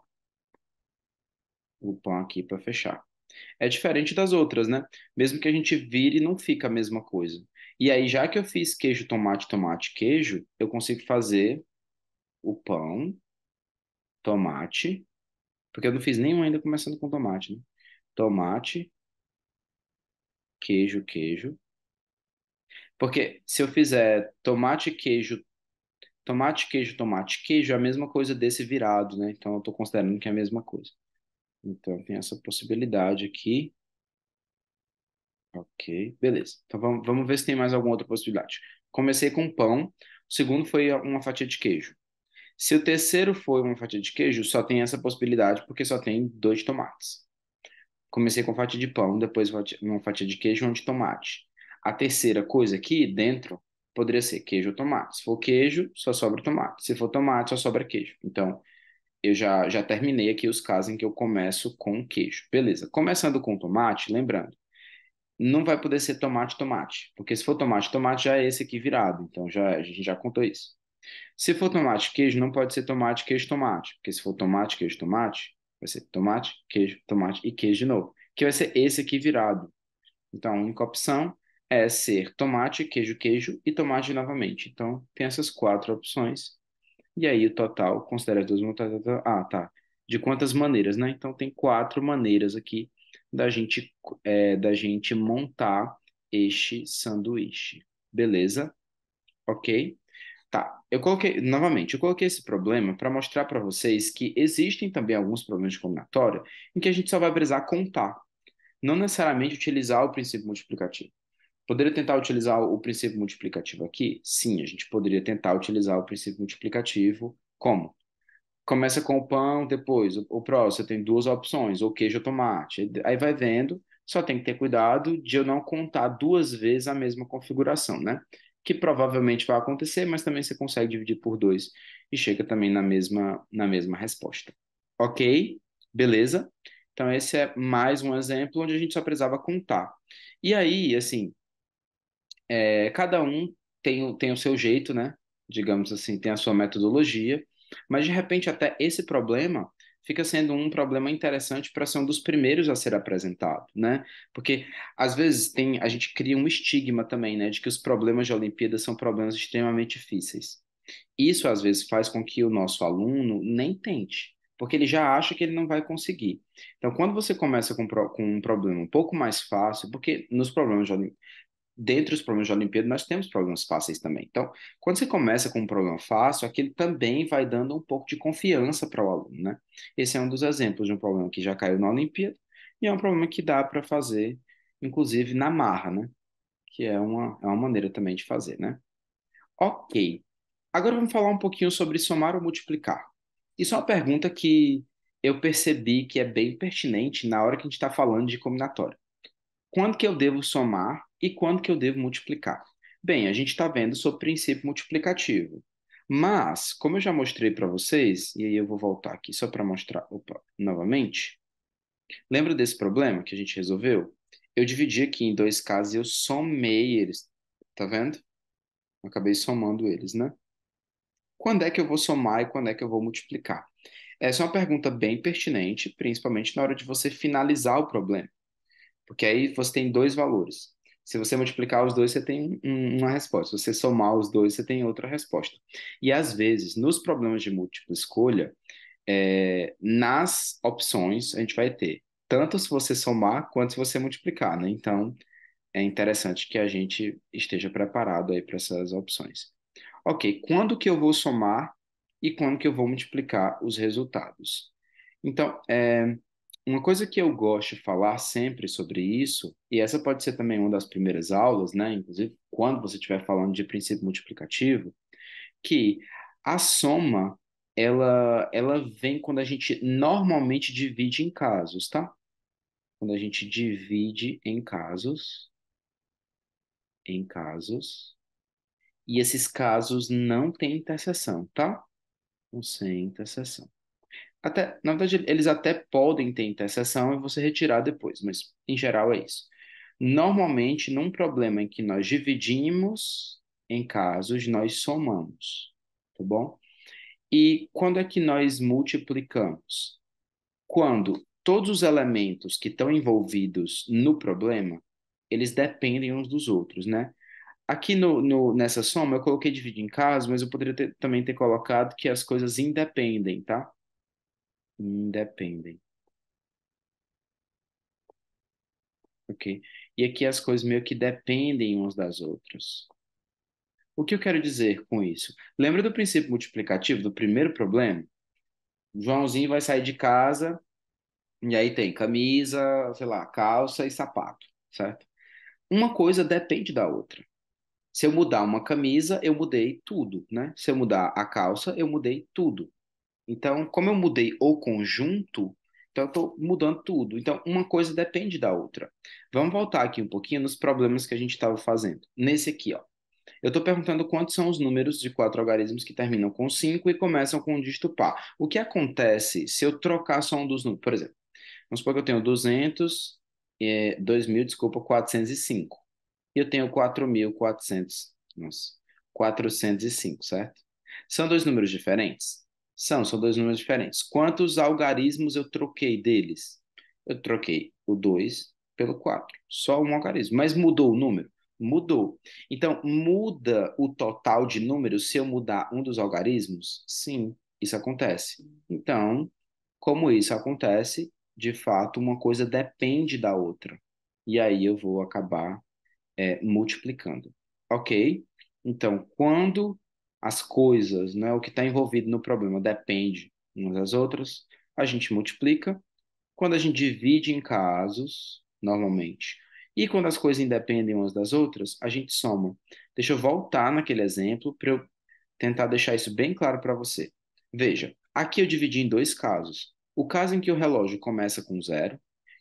O pão aqui para fechar. É diferente das outras, né? Mesmo que a gente vire, não fica a mesma coisa. E aí, já que eu fiz queijo, tomate, tomate, queijo, eu consigo fazer o pão, tomate, porque eu não fiz nenhum ainda começando com tomate, né? Tomate, queijo, queijo. Porque se eu fizer tomate, queijo, tomate, queijo é a mesma coisa desse virado, né? Então eu estou considerando que é a mesma coisa. Então tem essa possibilidade aqui. Ok, beleza. Então vamos ver se tem mais alguma outra possibilidade. Comecei com pão, o segundo foi uma fatia de queijo. Se o terceiro foi uma fatia de queijo, só tem essa possibilidade, porque só tem dois tomates. Comecei com fatia de pão, depois uma fatia de queijo e um de tomate. A terceira coisa aqui dentro poderia ser queijo ou tomate. Se for queijo, só sobra tomate. Se for tomate, só sobra queijo. Então, eu já terminei aqui os casos em que eu começo com queijo. Beleza. Começando com tomate, lembrando, não vai poder ser tomate, tomate. Porque se for tomate, tomate já é esse aqui virado. Então, a gente já contou isso. Se for tomate, queijo, não pode ser tomate, queijo, tomate. Porque se for tomate, queijo, tomate, vai ser tomate e queijo de novo. Que vai ser esse aqui virado. Então, a única opção é ser tomate, queijo, queijo e tomate novamente. Então, tem essas quatro opções. E aí, o total, considera as duas montadas. Ah, tá. De quantas maneiras, né? Então, tem quatro maneiras aqui da gente montar este sanduíche. Beleza? Ok? Tá, novamente, eu coloquei esse problema para mostrar para vocês que existem também alguns problemas de combinatória em que a gente só vai precisar contar, não necessariamente utilizar o princípio multiplicativo. Poderia tentar utilizar o princípio multiplicativo aqui? Sim, a gente poderia tentar utilizar o princípio multiplicativo. Como? Começa com o pão, depois o próximo, você tem duas opções, ou queijo ou tomate. Aí vai vendo, só tem que ter cuidado de eu não contar duas vezes a mesma configuração, né? Que provavelmente vai acontecer, mas também você consegue dividir por dois e chega também na mesma resposta. Ok? Beleza? Então, esse é mais um exemplo onde a gente só precisava contar. E aí, assim, cada um tem o seu jeito, né? Digamos assim, tem a sua metodologia, mas de repente até esse problema fica sendo um problema interessante para ser um dos primeiros a ser apresentado, né? Porque às vezes a gente cria um estigma também, né, de que os problemas de Olimpíada são problemas extremamente difíceis. Isso às vezes faz com que o nosso aluno nem tente, porque ele já acha que ele não vai conseguir. Então, quando você começa com um problema um pouco mais fácil, porque nos problemas de Olimpíada dentre os problemas de Olimpíada, nós temos problemas fáceis também. Então, quando você começa com um problema fácil, aquele também vai dando um pouco de confiança para o aluno, né? Esse é um dos exemplos de um problema que já caiu na Olimpíada e é um problema que dá para fazer, inclusive, na marra, né? Que é uma maneira também de fazer, né? Ok. Agora vamos falar um pouquinho sobre somar ou multiplicar. Isso é uma pergunta que eu percebi que é bem pertinente na hora que a gente está falando de combinatória. Quando que eu devo somar e quando que eu devo multiplicar? Bem, a gente está vendo sobre o princípio multiplicativo. Mas, como eu já mostrei para vocês, e aí eu vou voltar aqui só para mostrar, opa, novamente. Lembra desse problema que a gente resolveu? Eu dividi aqui em dois casos e eu somei eles. Tá vendo? Eu acabei somando eles, né? Quando é que eu vou somar e quando é que eu vou multiplicar? Essa é uma pergunta bem pertinente, principalmente na hora de você finalizar o problema. Porque aí você tem dois valores. Se você multiplicar os dois, você tem uma resposta. Se você somar os dois, você tem outra resposta. E às vezes, nos problemas de múltipla escolha, nas opções, a gente vai ter tanto se você somar quanto se você multiplicar, né? Então, é interessante que a gente esteja preparado aí para essas opções. Ok, quando que eu vou somar e quando que eu vou multiplicar os resultados? Então, uma coisa que eu gosto de falar sempre sobre isso, e essa pode ser também uma das primeiras aulas, né? Inclusive, quando você estiver falando de princípio multiplicativo, que a soma, ela vem quando a gente normalmente divide em casos, tá? Quando a gente divide em casos, e esses casos não têm interseção, tá? Não sem interseção. Até, na verdade, eles até podem ter interseção e você retirar depois, mas em geral é isso. Normalmente, num problema em que nós dividimos em casos, nós somamos, tá bom? E quando é que nós multiplicamos? Quando todos os elementos que estão envolvidos no problema, eles dependem uns dos outros, né? Aqui nessa soma, eu coloquei dividir em casos, mas eu poderia também ter colocado que as coisas independem, tá? Independem. Ok? E aqui as coisas meio que dependem umas das outras. O que eu quero dizer com isso? Lembra do princípio multiplicativo do primeiro problema? Joãozinho vai sair de casa e aí tem camisa, sei lá, calça e sapato, certo? Uma coisa depende da outra. Se eu mudar uma camisa, eu mudei tudo, né? Se eu mudar a calça, eu mudei tudo. Então, como eu mudei o conjunto, então eu estou mudando tudo. Então, uma coisa depende da outra. Vamos voltar aqui um pouquinho nos problemas que a gente estava fazendo. Nesse aqui, ó. Eu estou perguntando quantos são os números de quatro algarismos que terminam com 5 e começam com um dígito par. O que acontece se eu trocar só um dos números? Por exemplo, vamos supor que eu tenho 200, 2.000, desculpa, 405. E eu tenho 4.400, nossa, 405, certo? São dois números diferentes? São dois números diferentes. Quantos algarismos eu troquei deles? Eu troquei o 2 pelo 4. Só um algarismo. Mas mudou o número? Mudou. Então, muda o total de números se eu mudar um dos algarismos? Sim, isso acontece. Então, como isso acontece, de fato, uma coisa depende da outra. E aí eu vou acabar multiplicando. Ok? Então, quando as coisas, né, o que está envolvido no problema depende umas das outras, a gente multiplica. Quando a gente divide em casos, normalmente, e quando as coisas independem umas das outras, a gente soma. Deixa eu voltar naquele exemplo para eu tentar deixar isso bem claro para você. Veja, aqui eu dividi em dois casos. O caso em que o relógio começa com zero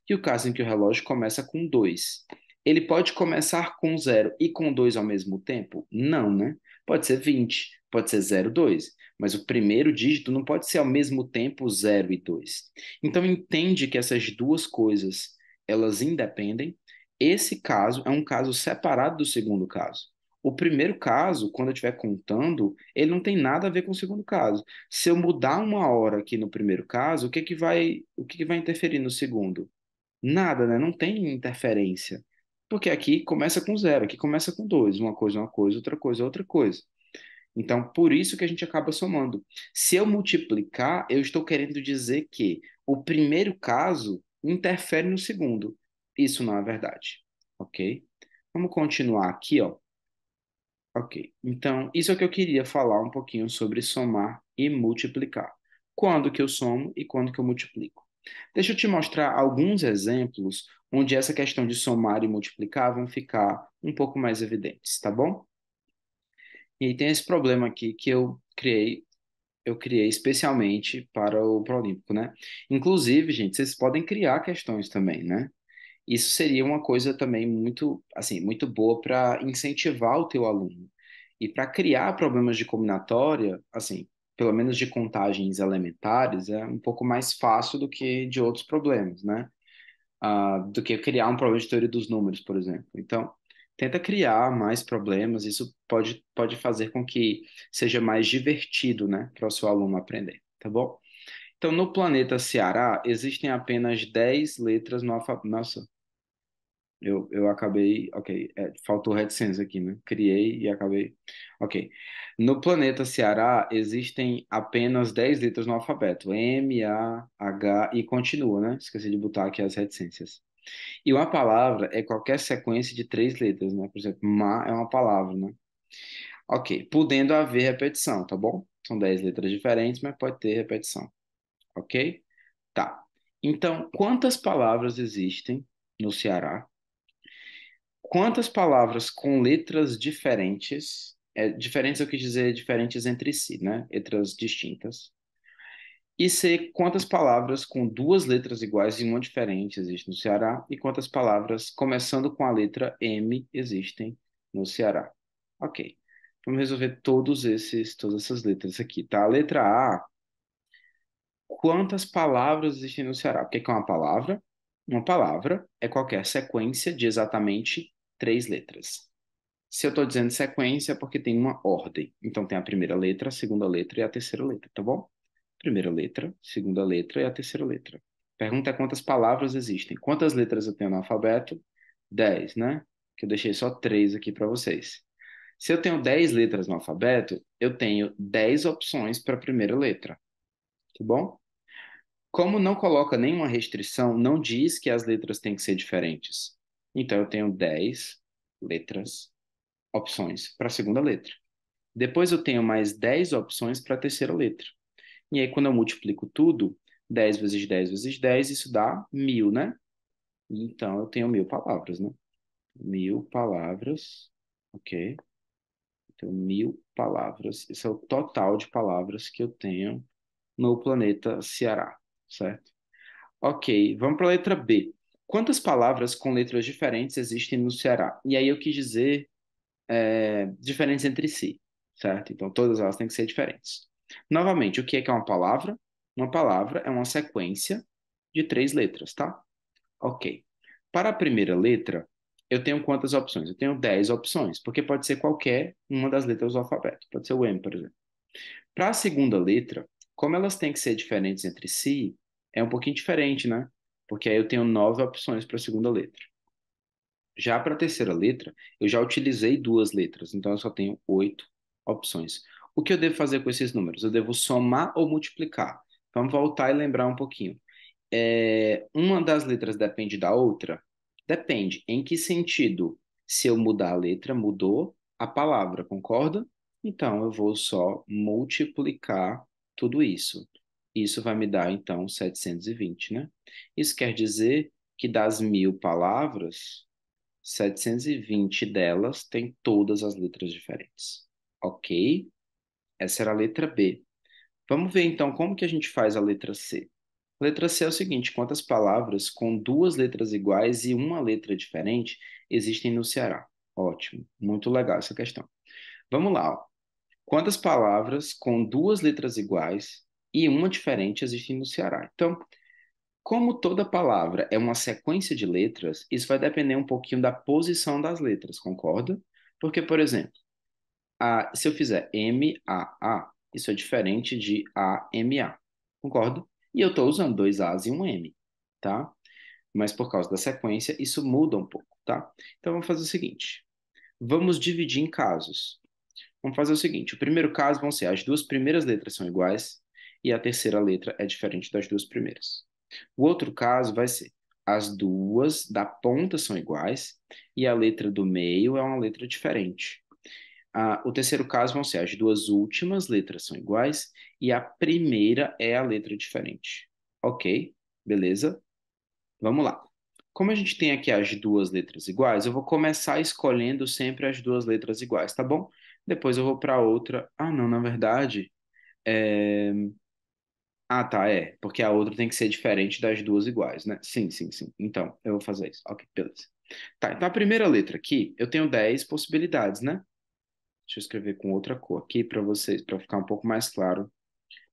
e o caso em que o relógio começa com 2. Ele pode começar com zero e com 2 ao mesmo tempo? Não, né? Pode ser 20, pode ser 0, 2. Mas o primeiro dígito não pode ser ao mesmo tempo 0 e 2. Então entende que essas duas coisas, elas independem. Esse caso é um caso separado do segundo caso. O primeiro caso, quando eu estiver contando, ele não tem nada a ver com o segundo caso. Se eu mudar uma hora aqui no primeiro caso, o que que vai interferir no segundo? Nada, né? Não tem interferência. Porque aqui começa com zero, aqui começa com dois. Uma coisa, outra coisa. Então, por isso que a gente acaba somando. Se eu multiplicar, eu estou querendo dizer que o primeiro caso interfere no segundo. Isso não é verdade. Ok? Vamos continuar aqui, ó. Ok. Então, isso é o que eu queria falar um pouquinho sobre somar e multiplicar. Quando que eu somo e quando que eu multiplico. Deixa eu te mostrar alguns exemplos onde essa questão de somar e multiplicar vão ficar um pouco mais evidentes, tá bom? E aí tem esse problema aqui que eu criei especialmente para o Prolímpico, né? Inclusive, gente, vocês podem criar questões também, né? Isso seria uma coisa também muito, assim, muito boa para incentivar o teu aluno. E para criar problemas de combinatória, assim, pelo menos de contagens elementares, é um pouco mais fácil do que de outros problemas, né? Do que criar um problema de teoria dos números, por exemplo. Então, tenta criar mais problemas, isso pode fazer com que seja mais divertido, né, para o seu aluno aprender, tá bom? Então, no planeta Ceará, existem apenas 10 letras no alfabeto. Nossa, eu acabei. Ok, faltou reticência aqui, né? Criei e acabei. Ok. No planeta Ceará, existem apenas 10 letras no alfabeto: M, A, H e continua, né? Esqueci de botar aqui as reticências. E uma palavra é qualquer sequência de três letras, né? Por exemplo, ma é uma palavra, né? Ok, podendo haver repetição, tá bom? São 10 letras diferentes, mas pode ter repetição, ok? Tá. Então, quantas palavras existem no Ceará? Quantas palavras com letras diferentes, diferentes eu quis dizer diferentes entre si, né? Letras distintas. E C, quantas palavras com duas letras iguais e uma diferente existem no Ceará? E quantas palavras começando com a letra M existem no Ceará? Ok. Vamos resolver todas essas letras aqui, tá? A letra A, quantas palavras existem no Ceará? O que é uma palavra? Uma palavra é qualquer sequência de exatamente três letras. Se eu estou dizendo sequência, é porque tem uma ordem. Então tem a primeira letra, a segunda letra e a terceira letra, tá bom? Primeira letra, segunda letra e a terceira letra. Pergunta é quantas palavras existem. Quantas letras eu tenho no alfabeto? 10, né? Que eu deixei só três aqui para vocês. Se eu tenho 10 letras no alfabeto, eu tenho 10 opções para a primeira letra, tá bom? Como não coloca nenhuma restrição, não diz que as letras têm que ser diferentes. Então eu tenho 10 letras, opções para a segunda letra. Depois eu tenho mais 10 opções para a terceira letra. E aí, quando eu multiplico tudo, 10 vezes 10 vezes 10, isso dá 1000, né? Então, eu tenho 1000 palavras, né? 1000 palavras, ok? Então, 1000 palavras. Esse é o total de palavras que eu tenho no planeta Ceará, certo? Ok, vamos para a letra B. Quantas palavras com letras diferentes existem no Ceará? E aí eu quis dizer diferentes entre si, certo? Então todas elas têm que ser diferentes. Novamente, o que é uma palavra? Uma palavra é uma sequência de três letras, tá? Ok. Para a primeira letra, eu tenho quantas opções? Eu tenho 10 opções, porque pode ser qualquer uma das letras do alfabeto. Pode ser o M, por exemplo. Para a segunda letra, como elas têm que ser diferentes entre si, é um pouquinho diferente, né? Porque aí eu tenho 9 opções para a segunda letra. Já para a terceira letra, eu já utilizei duas letras, então eu só tenho 8 opções. O que eu devo fazer com esses números? Eu devo somar ou multiplicar? Vamos voltar e lembrar um pouquinho. Uma das letras depende da outra? Depende. Em que sentido? Se eu mudar a letra, mudou a palavra, concorda? Então, eu vou só multiplicar tudo isso. Isso vai me dar, então, 720, né? Isso quer dizer que das 1000 palavras, 720 delas têm todas as letras diferentes. Ok? Essa era a letra B. Vamos ver, então, como que a gente faz a letra C. Letra C é o seguinte: quantas palavras com duas letras iguais e uma letra diferente existem no Ceará? Ótimo, muito legal essa questão. Vamos lá, ó. Quantas palavras com duas letras iguais e uma diferente existem no Ceará? Então, como toda palavra é uma sequência de letras, isso vai depender um pouquinho da posição das letras, concorda? Porque, por exemplo, se eu fizer M-A-A, isso é diferente de A-M-A, concorda? E eu estou usando dois As e um M, tá? Mas por causa da sequência, isso muda um pouco, tá? Então vamos fazer o seguinte: vamos dividir em casos. Vamos fazer o seguinte: o primeiro caso vão ser as duas primeiras letras são iguais e a terceira letra é diferente das duas primeiras. O outro caso vai ser as duas da ponta são iguais e a letra do meio é uma letra diferente. O terceiro caso vão ser as duas últimas letras são iguais e a primeira é a letra diferente. Ok, beleza? Vamos lá. Como a gente tem aqui as duas letras iguais, eu vou começar escolhendo sempre as duas letras iguais, tá bom? Depois eu vou para outra. Ah, não, na verdade. é, Ah, tá, é. Porque a outra tem que ser diferente das duas iguais, né? Sim, sim, sim. Então, eu vou fazer isso. Ok, beleza. Tá, então a primeira letra aqui, eu tenho 10 possibilidades, né? Deixa eu escrever com outra cor aqui para vocês, para ficar um pouco mais claro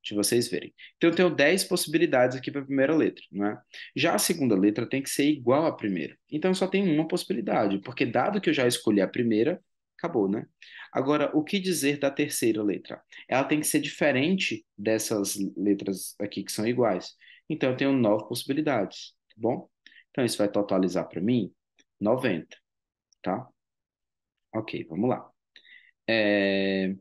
de vocês verem. Então, eu tenho 10 possibilidades aqui para a primeira letra, não é? Já a segunda letra tem que ser igual à primeira. Então, eu só tenho uma possibilidade, porque dado que eu já escolhi a primeira, acabou, né? Agora, o que dizer da terceira letra? Ela tem que ser diferente dessas letras aqui que são iguais. Então, eu tenho 9 possibilidades, tá bom? Então, isso vai totalizar para mim 90, tá? Ok, vamos lá. É,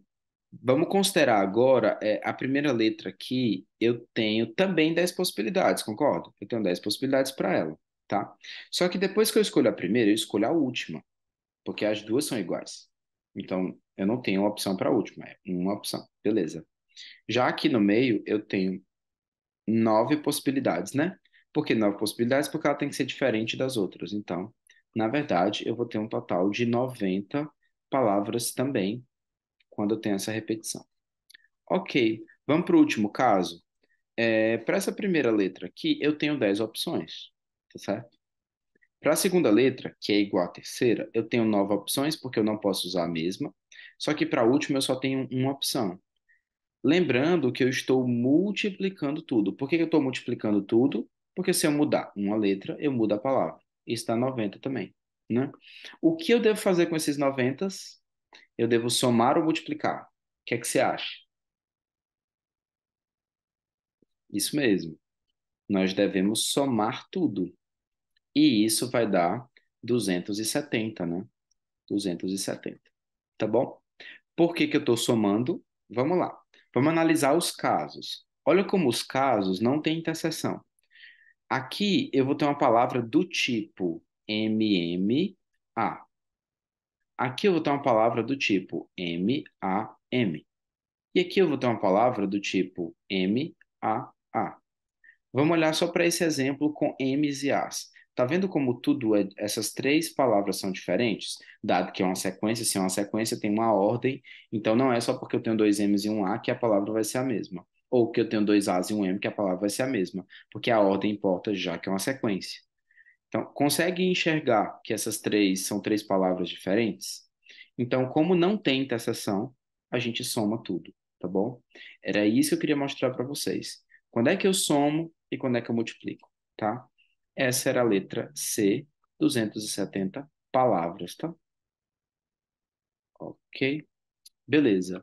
Vamos considerar agora a primeira letra aqui, eu tenho também 10 possibilidades, concordo? Eu tenho 10 possibilidades para ela, tá? Só que depois que eu escolho a primeira, eu escolho a última, porque as duas são iguais. Então, eu não tenho uma opção para a última, é uma opção, beleza. Já aqui no meio, eu tenho 9 possibilidades, né? Por que 9 possibilidades? Porque ela tem que ser diferente das outras. Então, na verdade, eu vou ter um total de 90 palavras também, quando eu tenho essa repetição. Ok, vamos para o último caso. Para essa primeira letra aqui, eu tenho 10 opções, tá certo? Para a segunda letra, que é igual à terceira, eu tenho 9 opções, porque eu não posso usar a mesma. Só que para a última, eu só tenho uma opção. Lembrando que eu estou multiplicando tudo. Por que que eu estou multiplicando tudo? Porque se eu mudar uma letra, eu mudo a palavra. Isso dá 90 também, né? O que eu devo fazer com esses 90? Eu devo somar ou multiplicar? O que é que você acha? Isso mesmo. Nós devemos somar tudo. E isso vai dar 270, né? 270. Tá bom? Por que que eu estou somando? Vamos lá. Vamos analisar os casos. Olha como os casos não têm interseção. Aqui eu vou ter uma palavra do tipo MMA. Aqui eu vou ter uma palavra do tipo MAN. M. E aqui eu vou ter uma palavra do tipo M, A, A. Vamos olhar só para esse exemplo com M's e A's. Tá vendo como essas três palavras são diferentes? Dado que é uma sequência, se é uma sequência, tem uma ordem, então não é só porque eu tenho dois M's e um A que a palavra vai ser a mesma. Ou que eu tenho dois A's e um M que a palavra vai ser a mesma, porque a ordem importa já que é uma sequência. Então, consegue enxergar que essas três são três palavras diferentes? Então, como não tem interseção, a gente soma tudo, tá bom? Era isso que eu queria mostrar para vocês. Quando é que eu somo e quando é que eu multiplico, tá? Essa era a letra C, 270 palavras, tá? Ok? Beleza.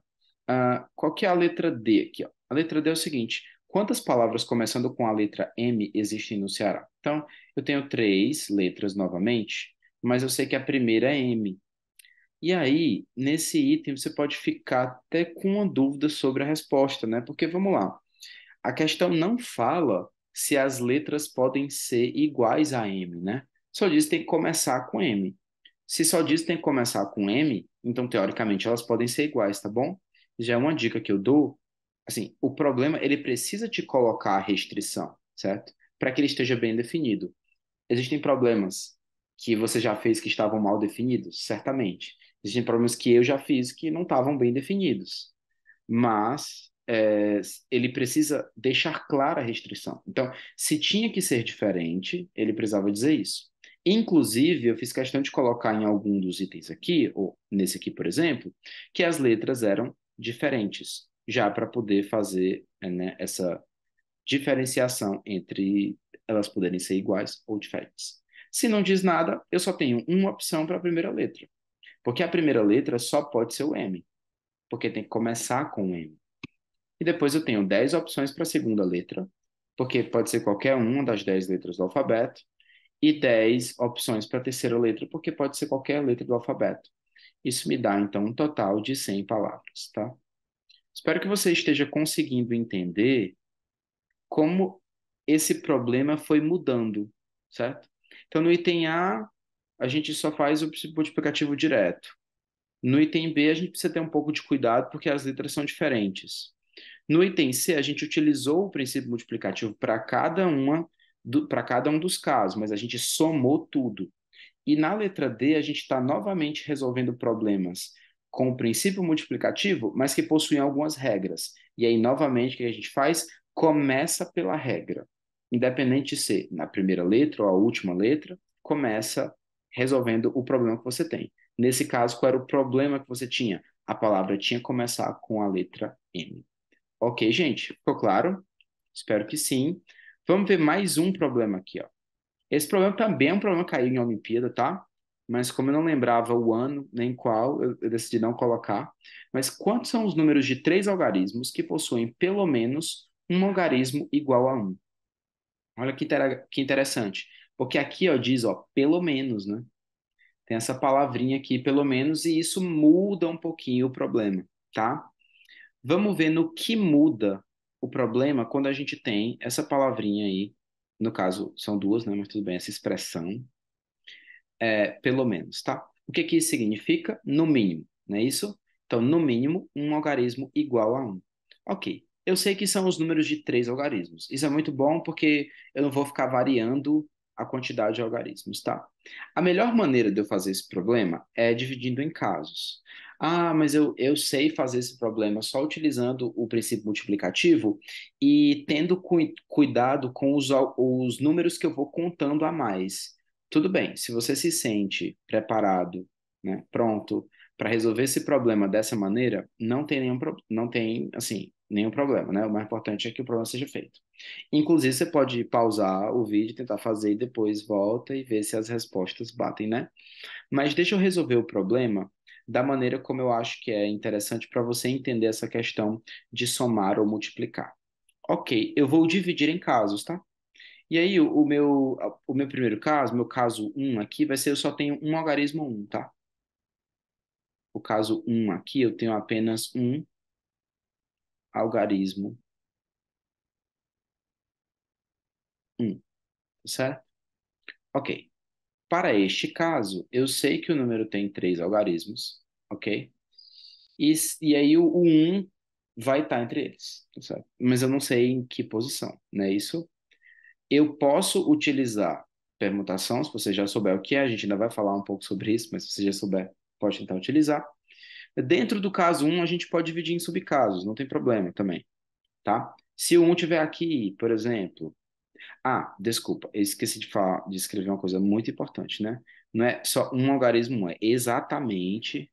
Qual que é a letra D aqui, ó? A letra D é o seguinte: quantas palavras começando com a letra M existem no Ceará? Então, eu tenho três letras novamente, mas eu sei que a primeira é M. E aí, nesse item, você pode ficar até com uma dúvida sobre a resposta, né? Porque vamos lá, a questão não fala se as letras podem ser iguais a M, né? Só diz que tem que começar com M. Se só diz que tem que começar com M, então teoricamente elas podem ser iguais, tá bom? Já é uma dica que eu dou. Assim, o problema, ele precisa te colocar a restrição, certo? Para que ele esteja bem definido. Existem problemas que você já fez que estavam mal definidos? Certamente. Existem problemas que eu já fiz que não estavam bem definidos. Mas ele precisa deixar clara a restrição. Então, se tinha que ser diferente, ele precisava dizer isso. Inclusive, eu fiz questão de colocar em algum dos itens aqui, ou nesse aqui, por exemplo, que as letras eram diferentes, já para poder fazer, né, essa diferenciação entre elas poderem ser iguais ou diferentes. Se não diz nada, eu só tenho uma opção para a primeira letra, porque a primeira letra só pode ser o M, porque tem que começar com o M. E depois eu tenho 10 opções para a segunda letra, porque pode ser qualquer uma das 10 letras do alfabeto, e 10 opções para a terceira letra, porque pode ser qualquer letra do alfabeto. Isso me dá, então, um total de 100 palavras, tá? Espero que você esteja conseguindo entender como esse problema foi mudando, certo? Então, no item A, a gente só faz o princípio multiplicativo direto. No item B, a gente precisa ter um pouco de cuidado porque as letras são diferentes. No item C, a gente utilizou o princípio multiplicativo para cada um dos casos, mas a gente somou tudo. E na letra D, a gente está novamente resolvendo problemas com o princípio multiplicativo, mas que possuem algumas regras. E aí, novamente, o que a gente faz? Começa pela regra. Independente de ser na primeira letra ou a última letra, começa resolvendo o problema que você tem. Nesse caso, qual era o problema que você tinha? A palavra tinha que começar com a letra M. Ok, gente? Ficou claro? Espero que sim. Vamos ver mais um problema aqui, ó. Esse problema também é um problema que caiu em Olimpíada, tá? Mas como eu não lembrava o ano nem qual, eu decidi não colocar. Mas quantos são os números de três algarismos que possuem pelo menos um algarismo igual a um? Olha que interessante. Porque aqui, ó, diz, ó, pelo menos, né? Tem essa palavrinha aqui, pelo menos, e isso muda um pouquinho o problema, tá? Vamos ver no que muda o problema quando a gente tem essa palavrinha aí. No caso, são duas, né? Mas tudo bem, essa expressão pelo menos, tá? O que que isso significa? No mínimo, não é isso? Então, no mínimo, um algarismo igual a um. Ok. Eu sei que são os números de três algarismos. Isso é muito bom porque eu não vou ficar variando a quantidade de algarismos, tá? A melhor maneira de eu fazer esse problema é dividindo em casos. Ah, mas eu sei fazer esse problema só utilizando o princípio multiplicativo e tendo cuidado com os números que eu vou contando a mais. Tudo bem, se você se sente preparado, né, pronto para resolver esse problema dessa maneira, não tem assim nenhum problema, né? O mais importante é que o problema seja feito. Inclusive, você pode pausar o vídeo, tentar fazer e depois volta e ver se as respostas batem, né? Mas deixa eu resolver o problema da maneira como eu acho que é interessante para você entender essa questão de somar ou multiplicar. Ok, eu vou dividir em casos, tá? E aí, o meu primeiro caso, meu caso um aqui, vai ser eu só tenho um algarismo um, tá? O caso um aqui, eu tenho apenas um algarismo um, certo? Ok. Para este caso, eu sei que o número tem três algarismos, ok? E aí o 1 vai estar entre eles, tá certo? Mas eu não sei em que posição, né? Isso eu posso utilizar permutação, se você já souber o que é, a gente ainda vai falar um pouco sobre isso, mas se você já souber, pode tentar utilizar. Dentro do caso um a gente pode dividir em subcasos, não tem problema também, tá? Se o 1 tiver aqui, por exemplo. Ah, desculpa, eu esqueci de falar, de escrever uma coisa muito importante, né? Não é só um algarismo, é exatamente.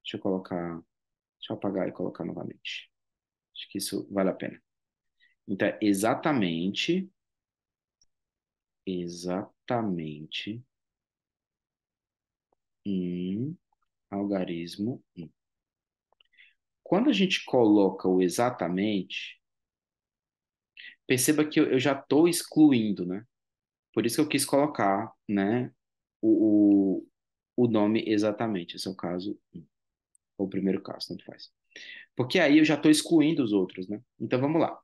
Deixa eu colocar. Deixa eu apagar e colocar novamente. Acho que isso vale a pena. Então, é exatamente um algarismo um. Quando a gente coloca o exatamente, perceba que eu já estou excluindo, né? Por isso que eu quis colocar, né, o, o nome exatamente. Esse é o caso um, ou o primeiro caso, tanto faz. Porque aí eu já estou excluindo os outros, né? Então vamos lá.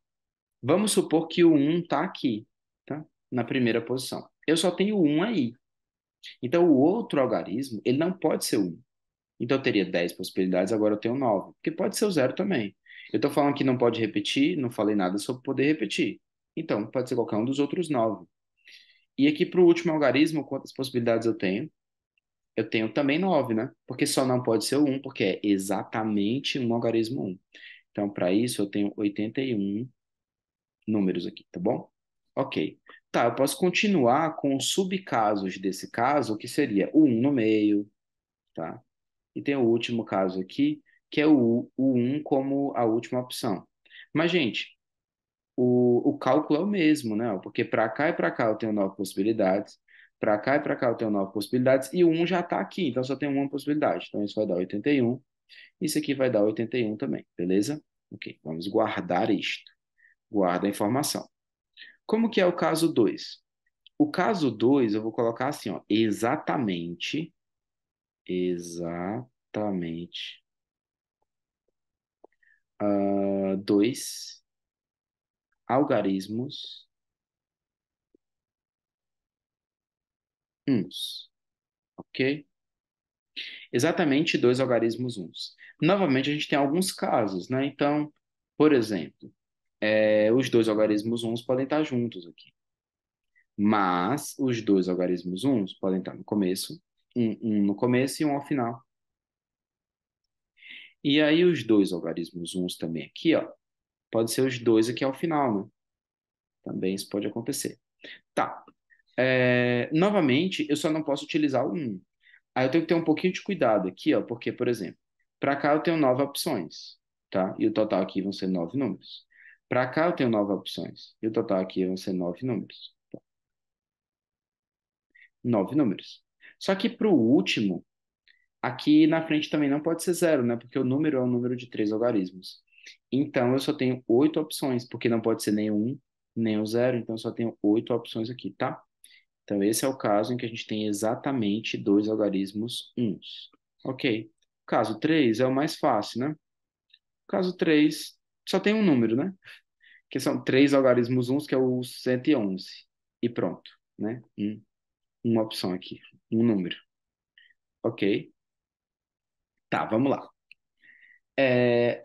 Vamos supor que o um está aqui, tá? Na primeira posição. Eu só tenho um aí. Então o outro algarismo, ele não pode ser o 1. Então eu teria 10 possibilidades, agora eu tenho 9. Porque pode ser o zero também. Eu estou falando que não pode repetir, não falei nada sobre poder repetir. Então pode ser qualquer um dos outros 9. E aqui para o último algarismo, quantas possibilidades eu tenho? Eu tenho também 9, né? Porque só não pode ser o 1, porque é exatamente um algarismo 1. Então, para isso, eu tenho 81 números aqui, tá bom? Ok. Tá, eu posso continuar com os subcasos desse caso, que seria o 1 no meio, tá? E tem o último caso aqui, que é o 1 como a última opção. Mas, gente, o cálculo é o mesmo, né? Porque para cá e para cá eu tenho 9 possibilidades, para cá e para cá eu tenho 9 possibilidades, e o 1 já está aqui, então só tem uma possibilidade. Então, isso vai dar 81. Isso aqui vai dar 81 também, beleza? Ok, vamos guardar isto. Guarda a informação. Como que é o caso 2? O caso 2 eu vou colocar assim, ó, exatamente, dois algarismos uns, ok? Exatamente dois algarismos uns. Novamente, a gente tem alguns casos, né? Então, por exemplo, os dois algarismos uns podem estar juntos aqui. Mas os dois algarismos uns podem estar no começo, um no começo e um ao final. E aí os dois algarismos uns também aqui, ó, pode ser os dois aqui ao final, né? Também isso pode acontecer. Tá. Novamente, eu só não posso utilizar o um. Aí eu tenho que ter um pouquinho de cuidado aqui, ó, porque, por exemplo, para cá eu tenho 9 opções, tá? E o total aqui vão ser 9 números. Para cá eu tenho 9 opções. E o total aqui vão ser 9 números. 9 números. Só que para o último, aqui na frente também não pode ser zero, né? Porque o número é um número de três algarismos. Então eu só tenho 8 opções, porque não pode ser nem o um, nem o zero, então eu só tenho 8 opções aqui, tá? Então esse é o caso em que a gente tem exatamente dois algarismos uns. Ok. Caso 3 é o mais fácil, né? Caso 3 só tem um número, né? Que são três algarismos uns, que é o 111. E pronto, né? Uma opção aqui, um número. Ok. Tá, vamos lá.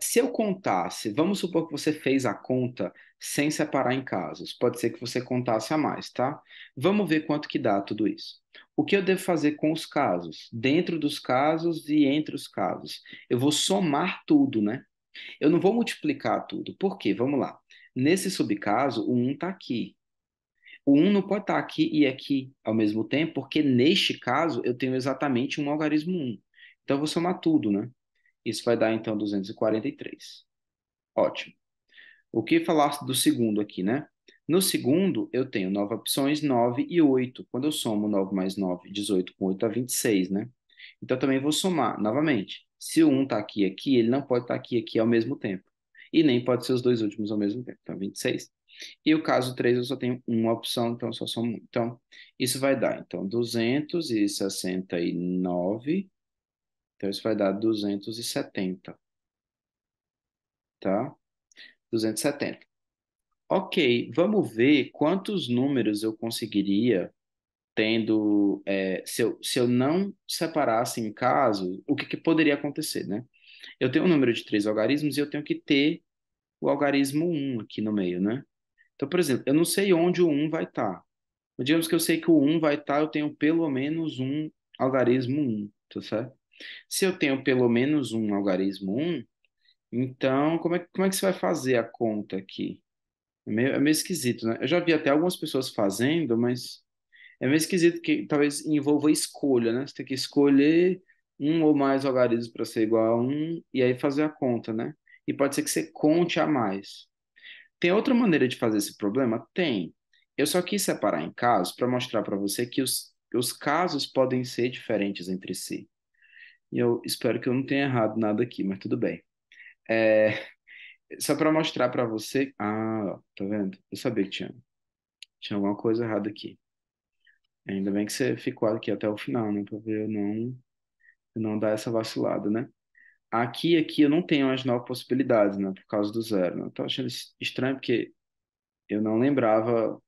Se eu contasse, vamos supor que você fez a conta sem separar em casos. Pode ser que você contasse a mais, tá? Vamos ver quanto que dá tudo isso. O que eu devo fazer com os casos? Dentro dos casos e entre os casos. Eu vou somar tudo, né? Eu não vou multiplicar tudo. Por quê? Vamos lá. Nesse subcaso, o um está aqui. O um não pode estar aqui e aqui ao mesmo tempo, porque neste caso eu tenho exatamente um algarismo um. Então eu vou somar tudo, né? Isso vai dar então 243. Ótimo. O que falar do segundo aqui, né? No segundo, eu tenho 9 opções, 9 e 8. Quando eu somo 9 mais 9, 18 com 8 dá 26, né? Então também vou somar novamente. Se o um está aqui e aqui, ele não pode estar aqui e aqui ao mesmo tempo. E nem pode ser os dois últimos ao mesmo tempo. Então, 26. E o caso 3 eu só tenho uma opção, então eu só somo um. Então, isso vai dar, então, 269. Então, isso vai dar 270, tá? 270. Ok, vamos ver quantos números eu conseguiria tendo, se eu não separasse em caso, o que poderia acontecer, né? Eu tenho um número de três algarismos e eu tenho que ter o algarismo um aqui no meio, né? Então, por exemplo, eu não sei onde o um vai estar. Digamos que eu sei que o um vai estar, eu tenho pelo menos um algarismo um, tá certo? Se eu tenho pelo menos um algarismo um, então como é que você vai fazer a conta aqui? É meio esquisito, né? Eu já vi até algumas pessoas fazendo, mas é meio esquisito que talvez envolva escolha, né? Você tem que escolher um ou mais algarismos para ser igual a um e aí fazer a conta, né? E pode ser que você conte a mais. Tem outra maneira de fazer esse problema? Tem. Eu só quis separar em casos para mostrar para você que os casos podem ser diferentes entre si. E eu espero que eu não tenha errado nada aqui, mas tudo bem. É, só para mostrar para você. Ah, tá vendo? Eu sabia que tinha alguma coisa errada aqui. Ainda bem que você ficou aqui até o final, né? Para ver eu não dar essa vacilada, né? Aqui eu não tenho as nove possibilidades, né? Por causa do zero, né? Eu tô achando estranho porque eu não lembrava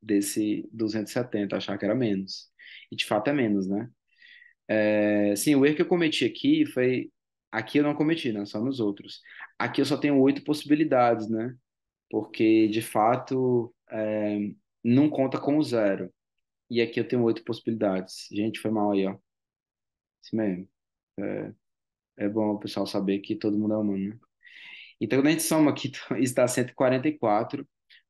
desse 270, achar que era menos. E de fato é menos, né? Sim, o erro que eu cometi aqui foi. Aqui eu não cometi, né? Só nos outros. Aqui eu só tenho oito possibilidades, né? Porque de fato não conta com o zero. E aqui eu tenho oito possibilidades. Gente, foi mal aí, ó. Isso mesmo. É bom o pessoal saber que todo mundo é humano, né? Então, quando a gente soma aqui, isso dá 144.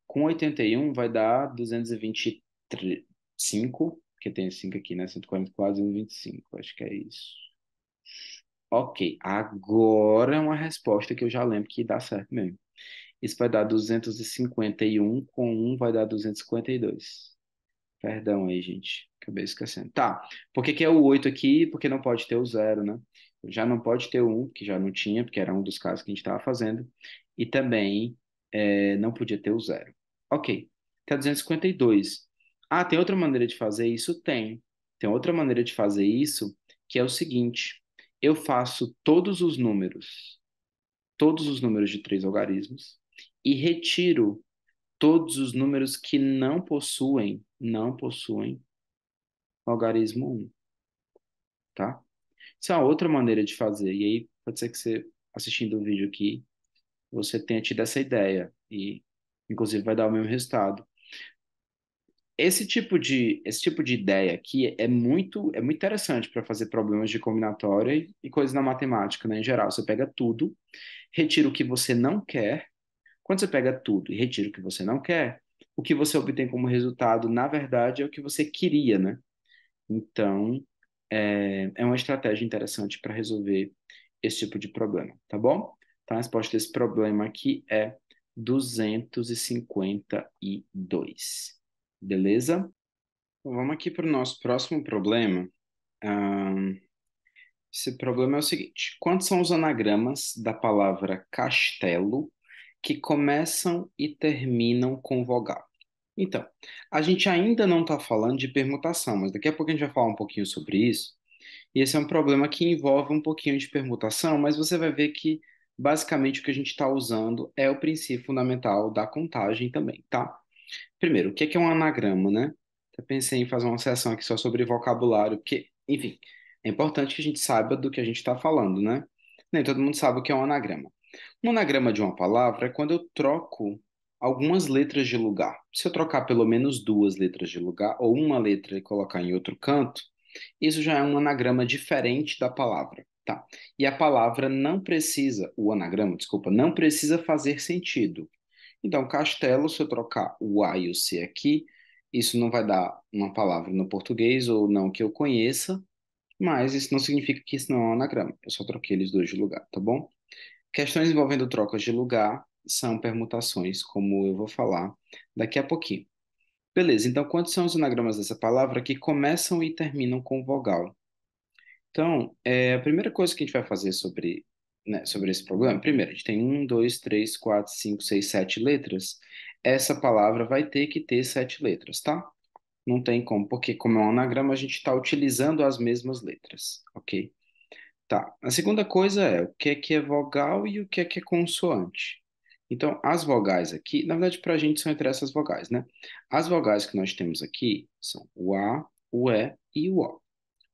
Com 81 vai dar 225, porque tem 5 aqui, né? 144, 225, acho que é isso. Ok, agora é uma resposta que eu já lembro que dá certo mesmo. Isso vai dar 251, com um vai dar 252. Perdão aí, gente. Acabei esquecendo. Tá. Por que que é o 8 aqui? Porque não pode ter o zero, né? Já não pode ter o 1, que já não tinha, porque era um dos casos que a gente estava fazendo. E também não podia ter o zero. Ok. Tá 252. Ah, tem outra maneira de fazer isso? Tem. Tem outra maneira de fazer isso, que é o seguinte. Eu faço todos os números de três algarismos, e retiro todos os números que não possuem algarismo um, tá? Isso é uma outra maneira de fazer. E aí, pode ser que você, assistindo o vídeo aqui, você tenha tido essa ideia. E, inclusive, vai dar o mesmo resultado. Esse tipo de ideia aqui é muito interessante para fazer problemas de combinatória e coisas na matemática, né, em geral. Você pega tudo, retira o que você não quer. Quando você pega tudo e retira o que você não quer, o que você obtém como resultado, na verdade, é o que você queria, né? Então, é uma estratégia interessante para resolver esse tipo de problema, tá bom? Então, a resposta desse problema aqui é 252. Beleza? Então, vamos aqui para o nosso próximo problema. Ahn, Esse problema é o seguinte: quantos são os anagramas da palavra castelo que começam e terminam com vogal? Então, a gente ainda não está falando de permutação, mas daqui a pouco a gente vai falar um pouquinho sobre isso. E esse é um problema que envolve um pouquinho de permutação, mas você vai ver que basicamente o que a gente está usando é o princípio fundamental da contagem também, tá? Primeiro, o que é um anagrama, né? Eu pensei em fazer uma sessão aqui só sobre vocabulário, porque, enfim, é importante que a gente saiba do que a gente está falando, né? Nem todo mundo sabe o que é um anagrama. Um anagrama de uma palavra é quando eu troco algumas letras de lugar. Se eu trocar pelo menos duas letras de lugar, ou uma letra e colocar em outro canto, isso já é um anagrama diferente da palavra, tá? E a palavra não precisa, o anagrama, desculpa, não precisa fazer sentido. Então, castelo, se eu trocar o A e o C aqui, isso não vai dar uma palavra no português ou não que eu conheça, mas isso não significa que isso não é um anagrama. Eu só troquei eles dois de lugar, tá bom? Questões envolvendo trocas de lugar são permutações, como eu vou falar daqui a pouquinho. Beleza, então quantos são os anagramas dessa palavra que começam e terminam com vogal? Então, a primeira coisa que a gente vai fazer sobre esse problema, primeiro, a gente tem um, dois, três, quatro, cinco, seis, sete letras. Essa palavra vai ter que ter sete letras, tá? Não tem como, porque como é um anagrama, a gente está utilizando as mesmas letras, ok? Tá. A segunda coisa é o que é vogal e o que é consoante. Então, as vogais aqui, na verdade, para a gente são entre essas vogais, né? As vogais que nós temos aqui são o A, o E e o O.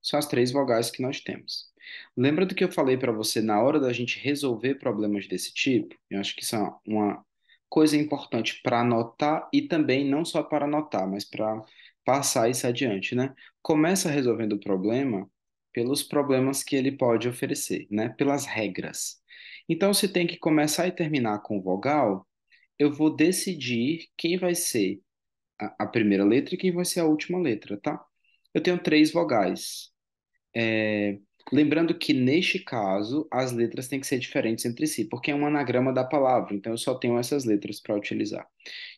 São as três vogais que nós temos. Lembra do que eu falei para você na hora da gente resolver problemas desse tipo? Eu acho que isso é uma coisa importante para anotar e também não só para anotar, mas para passar isso adiante, né? Começa resolvendo o problema pelos problemas que ele pode oferecer, né? Pelas regras. Então, se tem que começar e terminar com vogal, eu vou decidir quem vai ser a primeira letra e quem vai ser a última letra, tá? Eu tenho três vogais. É, lembrando que neste caso as letras têm que ser diferentes entre si, porque é um anagrama da palavra, então eu só tenho essas letras para utilizar.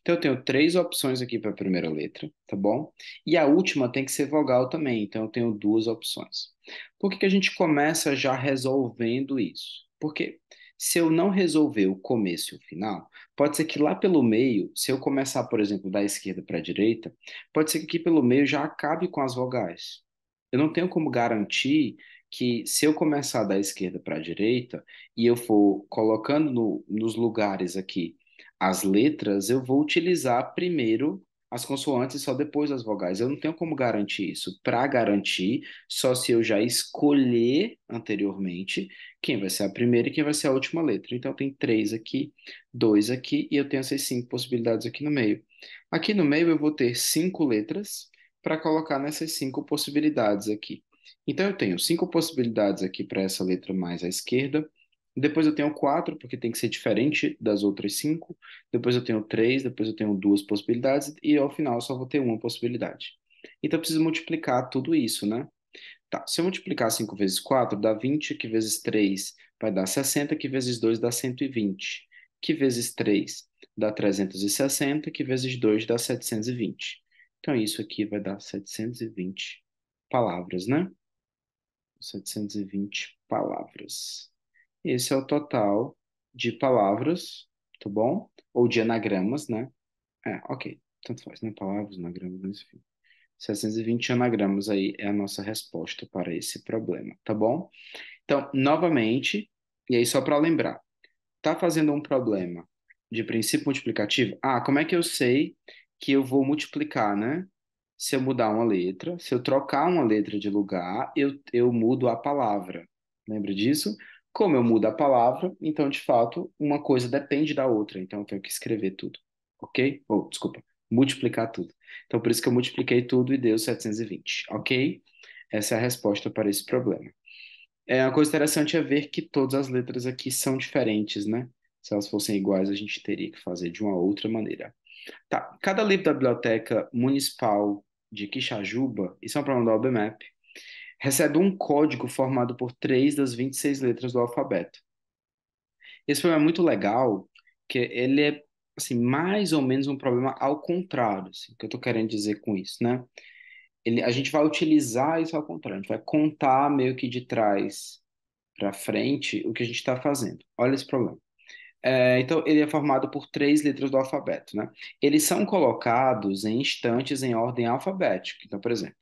Então eu tenho três opções aqui para a primeira letra, tá bom? E a última tem que ser vogal também, então eu tenho duas opções. Por que que a gente começa já resolvendo isso? Porque se eu não resolver o começo e o final, pode ser que lá pelo meio, se eu começar, por exemplo, da esquerda para a direita, pode ser que aqui pelo meio já acabe com as vogais. Eu não tenho como garantir que se eu começar da esquerda para a direita e eu for colocando nos lugares aqui as letras, eu vou utilizar primeiro as consoantes e só depois as vogais. Eu não tenho como garantir isso. Para garantir, só se eu já escolher anteriormente quem vai ser a primeira e quem vai ser a última letra. Então, tem três aqui, dois aqui, e eu tenho essas cinco possibilidades aqui no meio. Aqui no meio eu vou ter cinco letras para colocar nessas cinco possibilidades aqui. Então, eu tenho cinco possibilidades aqui para essa letra mais à esquerda. Depois eu tenho quatro, porque tem que ser diferente das outras cinco. Depois eu tenho três, depois eu tenho duas possibilidades, e ao final eu só vou ter uma possibilidade. Então eu preciso multiplicar tudo isso, né? Tá, se eu multiplicar 5 vezes 4 dá 20, que vezes 3 vai dar 60, que vezes 2 dá 120, que vezes 3 dá 360, que vezes 2 dá 720. Então isso aqui vai dar 720 palavras, né? 720 palavras. Esse é o total de palavras, tá bom? Ou de anagramas, né? Ok. Tanto faz, né? Palavras, anagramas, mas enfim. 720 anagramas aí é a nossa resposta para esse problema, tá bom? Então, novamente, e aí só para lembrar, tá fazendo um problema de princípio multiplicativo? Ah, como é que eu sei que eu vou multiplicar, né? Se eu mudar uma letra, se eu trocar uma letra de lugar, eu mudo a palavra. Lembra disso? Como eu mudo a palavra, então, de fato, uma coisa depende da outra. Então, eu tenho que escrever tudo. Ok? Ou, desculpa, multiplicar tudo. Então, por isso que eu multipliquei tudo e deu 720. Ok? Essa é a resposta para esse problema. Uma coisa interessante é ver que todas as letras aqui são diferentes, né? Se elas fossem iguais, a gente teria que fazer de uma outra maneira. Tá, cada livro da Biblioteca Municipal de Quixajuba, isso é um problema da OBMAP, recebe um código formado por três das 26 letras do alfabeto. Esse problema é muito legal, que ele é, assim, mais ou menos um problema ao contrário, assim, o que eu estou querendo dizer com isso, né? A gente vai utilizar isso ao contrário, a gente vai contar meio que de trás para frente o que a gente está fazendo. Olha esse problema. Então, ele é formado por três letras do alfabeto, né? Eles são colocados em instantes em ordem alfabética. Então, por exemplo,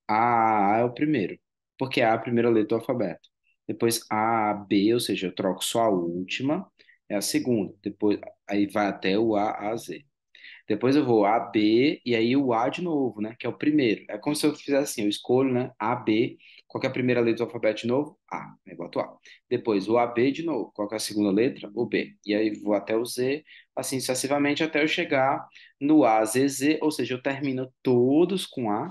A é o primeiro, porque A é a primeira letra do alfabeto. Depois A, B, ou seja, eu troco só a última, é a segunda. Depois, aí vai até o A Z. Depois eu vou A, B, e aí o A de novo, né? Que é o primeiro. É como se eu fizesse assim, eu escolho, né? A, B, qual que é a primeira letra do alfabeto de novo? A, aí boto A. Depois o A, B de novo, qual que é a segunda letra? O B. E aí vou até o Z, assim sucessivamente até eu chegar no A, Z, Z, ou seja, eu termino todos com A,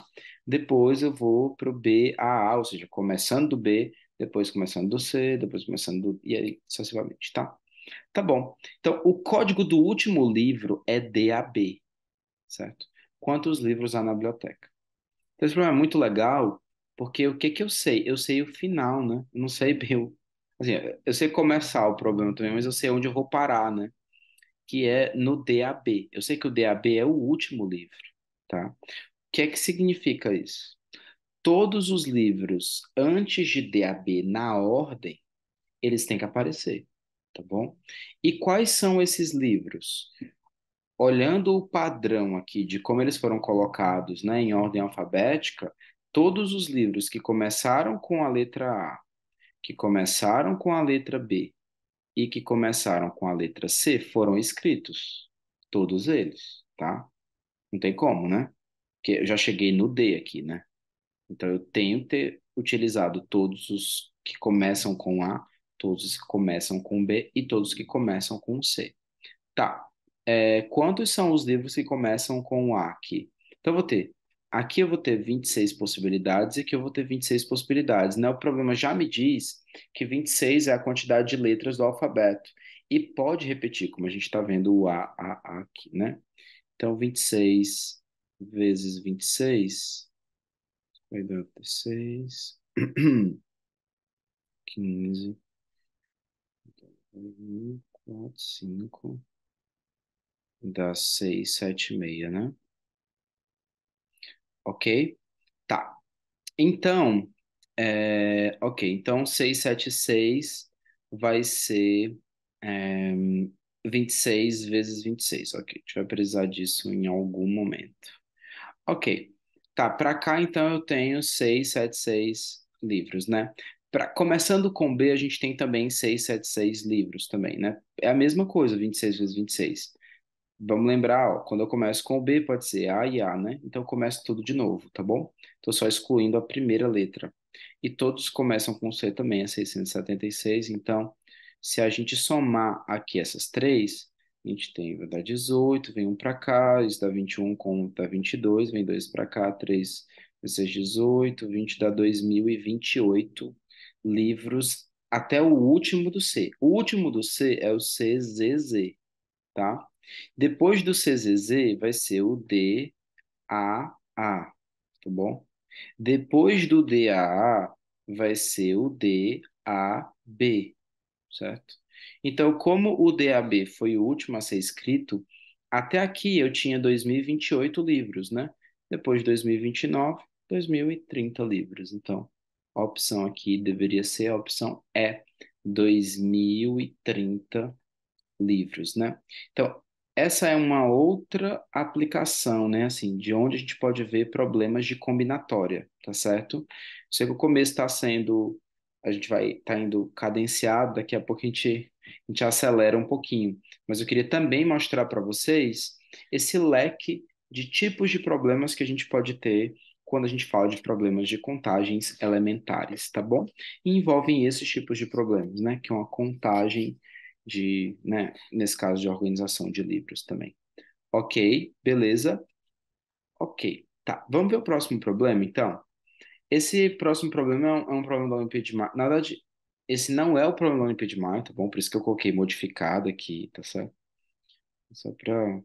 depois eu vou pro B, A, ou seja, começando do B, depois começando do C, depois começando do... e aí sucessivamente, tá? Tá bom. Então, o código do último livro é DAB, certo? Quantos livros há na biblioteca? Então, esse problema é muito legal, porque o que que eu sei? Eu sei o final, né? Eu não sei bem o... Assim, eu sei começar o problema também, mas eu sei onde eu vou parar, né? Que é no DAB. Eu sei que o DAB é o último livro, tá? O que é que significa isso? Todos os livros antes de DAB na ordem, eles têm que aparecer, tá bom? E quais são esses livros? Olhando o padrão aqui de como eles foram colocados, né, em ordem alfabética, todos os livros que começaram com a letra A, que começaram com a letra B e que começaram com a letra C foram escritos. Todos eles, tá? Não tem como, né? Porque eu já cheguei no D aqui, né? Então eu tenho que ter utilizado que começam com A, todos os que começam com B e todos que começam com C. Tá. Quantos são os livros que começam com A aqui? Então, eu vou ter. Aqui eu vou ter 26 possibilidades e aqui eu vou ter 26 possibilidades, né? O problema já me diz que 26 é a quantidade de letras do alfabeto. E pode repetir, como a gente está vendo o A aqui, né? Então, 26 vezes 26 vai dar 6, 15, 4, 5, dá 6, 7, meia, né? Ok? Tá. Então, ok. Então, 676 vai ser é, 26 vezes 26. Ok, a gente vai precisar disso em algum momento. Ok. Tá, para cá, então, eu tenho 676 livros, né? Começando com B, a gente tem também 676 livros também, né? É a mesma coisa, 26 vezes 26. Vamos lembrar, ó, quando eu começo com o B, pode ser A e A, né? Então eu começo tudo de novo, tá bom? Tô só excluindo a primeira letra. E todos começam com C também, é 676. Então, se a gente somar aqui essas três, a gente tem, vai dar 18, vem um para cá, isso dá 21, com dá 22, vem dois para cá, 3 vezes 18, 20 dá 2028 livros até o último do C. O último do C é o CZZ, tá? Depois do CZZ vai ser o DAA, tá bom? Depois do DAA vai ser o DAB, certo? Então, como o DAB foi o último a ser escrito, até aqui eu tinha 2028 livros, né? Depois de 2029, 2030 livros. Então, a opção aqui deveria ser a opção E, 2030 livros, né? Então, essa é uma outra aplicação, né? Assim, de onde a gente pode ver problemas de combinatória, tá certo? Sei que o começo está sendo, a gente vai estar indo cadenciado, daqui a pouco a gente acelera um pouquinho. Mas eu queria também mostrar para vocês esse leque de tipos de problemas que a gente pode ter quando a gente fala de problemas de contagens elementares, tá bom? E envolvem esses tipos de problemas, né? Que é uma contagem né, nesse caso de organização de livros também. Ok, beleza? Ok, tá. Vamos ver o próximo problema, então? Esse próximo problema é um problema da Olimpíada de Maio. Na verdade, esse não é o problema da Olimpíada de Maio, tá bom? Por isso que eu coloquei modificado aqui, tá certo? Só para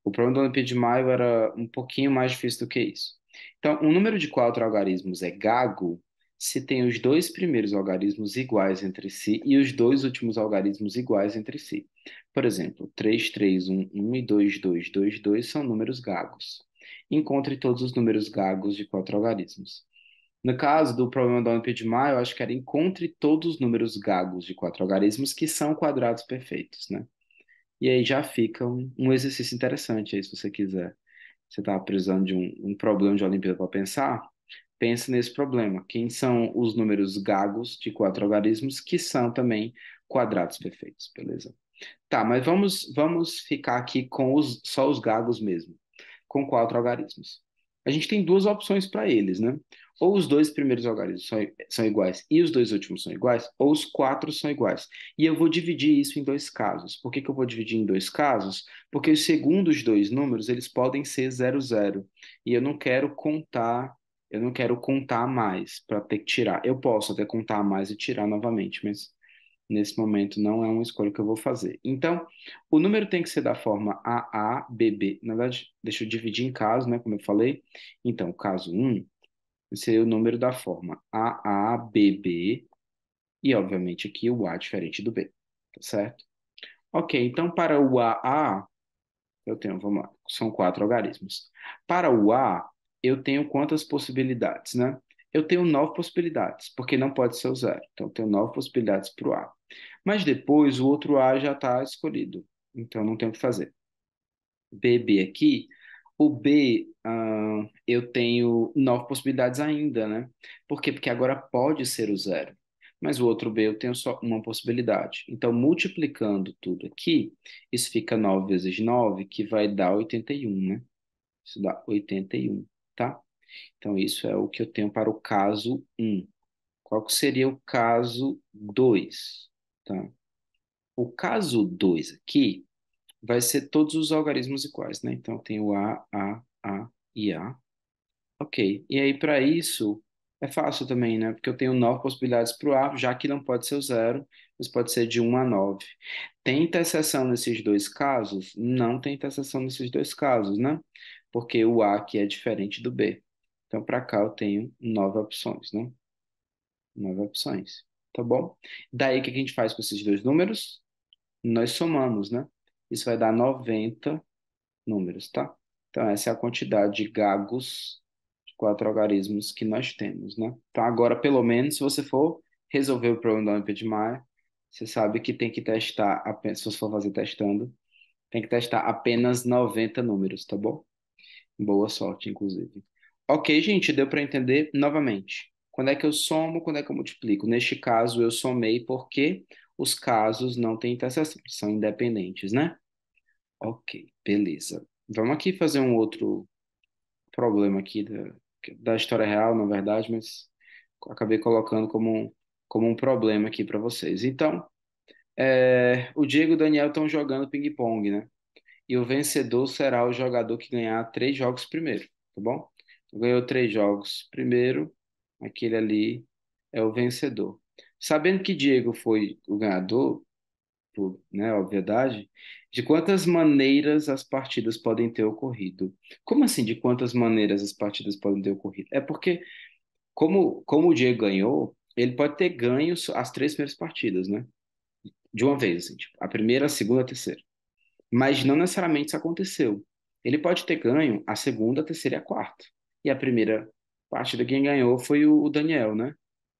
o problema da Olimpíada de Maio era um pouquinho mais difícil do que isso. Então, um número de quatro algarismos é gago se tem os dois primeiros algarismos iguais entre si e os dois últimos algarismos iguais entre si. Por exemplo, 3, 3, 1, 1 e 2, 2, 2, 2 são números gagos. Encontre todos os números gagos de quatro algarismos. No caso do problema da Olimpíada de Maio, eu acho que era encontre todos os números gagos de quatro algarismos que são quadrados perfeitos, né? E aí já fica um exercício interessante aí, se você quiser. Você está precisando de um problema de Olimpíada para pensar? Pense nesse problema. Quem são os números gagos de quatro algarismos que são também quadrados perfeitos, beleza? Tá, mas vamos ficar aqui com só os gagos mesmo, com quatro algarismos. A gente tem duas opções para eles, né? Ou os dois primeiros algarismos são iguais e os dois últimos são iguais, ou os quatro são iguais. E eu vou dividir isso em dois casos. Por que que eu vou dividir em dois casos? Porque os segundos dois números, eles podem ser 00. E eu não quero contar mais para ter que tirar. Eu posso até contar mais e tirar novamente, mas nesse momento não é uma escolha que eu vou fazer. Então, o número tem que ser da forma AABB. Na verdade, deixa eu dividir em casos, né, como eu falei. Então, caso um seria o número da forma AABB e, obviamente, aqui o A diferente do B, tá certo? Ok, então para o AA, eu tenho, vamos lá, são quatro algarismos. Para o A, eu tenho quantas possibilidades, né? Eu tenho 9 possibilidades, porque não pode ser o zero. Então, eu tenho 9 possibilidades para o A. Mas depois o outro A já está escolhido. Então não tem o que fazer. BB aqui. O B, eu tenho 9 possibilidades ainda, né? Por quê? Porque agora pode ser o zero. Mas o outro B eu tenho só uma possibilidade. Então, multiplicando tudo aqui, isso fica 9 vezes 9, que vai dar 81, né? Isso dá 81, tá? Então, isso é o que eu tenho para o caso um. Qual que seria o caso 2? Tá? O caso 2 aqui vai ser todos os algarismos iguais, né? Então, tem o A e A. Ok. E aí, para isso, é fácil também, né? Porque eu tenho 9 possibilidades para o A, já que não pode ser o zero, mas pode ser de 1 a 9. Tem interseção nesses dois casos? Não tem interseção nesses dois casos, né? Porque o A aqui é diferente do B. Então, para cá eu tenho 9 opções, né? 9 opções. Tá bom? Daí, o que a gente faz com esses dois números? Nós somamos, né? Isso vai dar 90 números, tá? Então, essa é a quantidade de gagos de 4 algarismos que nós temos, né? Então, agora, pelo menos, se você for resolver o problema da Olímpia de Maia, você sabe que tem que testar, apenas, se você for fazer testando, tem que testar apenas 90 números, tá bom? Boa sorte, inclusive. Ok, gente, deu para entender novamente. Quando é que eu somo, quando é que eu multiplico? Neste caso, eu somei porque os casos não têm interseção, são independentes, né? Ok, beleza. Vamos aqui fazer um outro problema aqui da história real, na verdade, mas acabei colocando como um problema aqui para vocês. Então, o Diego e o Daniel estão jogando ping-pong, né? E o vencedor será o jogador que ganhar 3 jogos primeiro, tá bom? Ganhou 3 jogos primeiro, aquele ali é o vencedor. Sabendo que Diego foi o ganhador, por, né, obviedade, de quantas maneiras as partidas podem ter ocorrido? Como assim, de quantas maneiras as partidas podem ter ocorrido? É porque, como o Diego ganhou, ele pode ter ganho as 3 primeiras partidas, né? De uma vez, assim, tipo, a primeira, a segunda, a terceira. Mas não necessariamente isso aconteceu. Ele pode ter ganho a segunda, a terceira e a quarta. E a primeira partida quem ganhou foi o Daniel, né?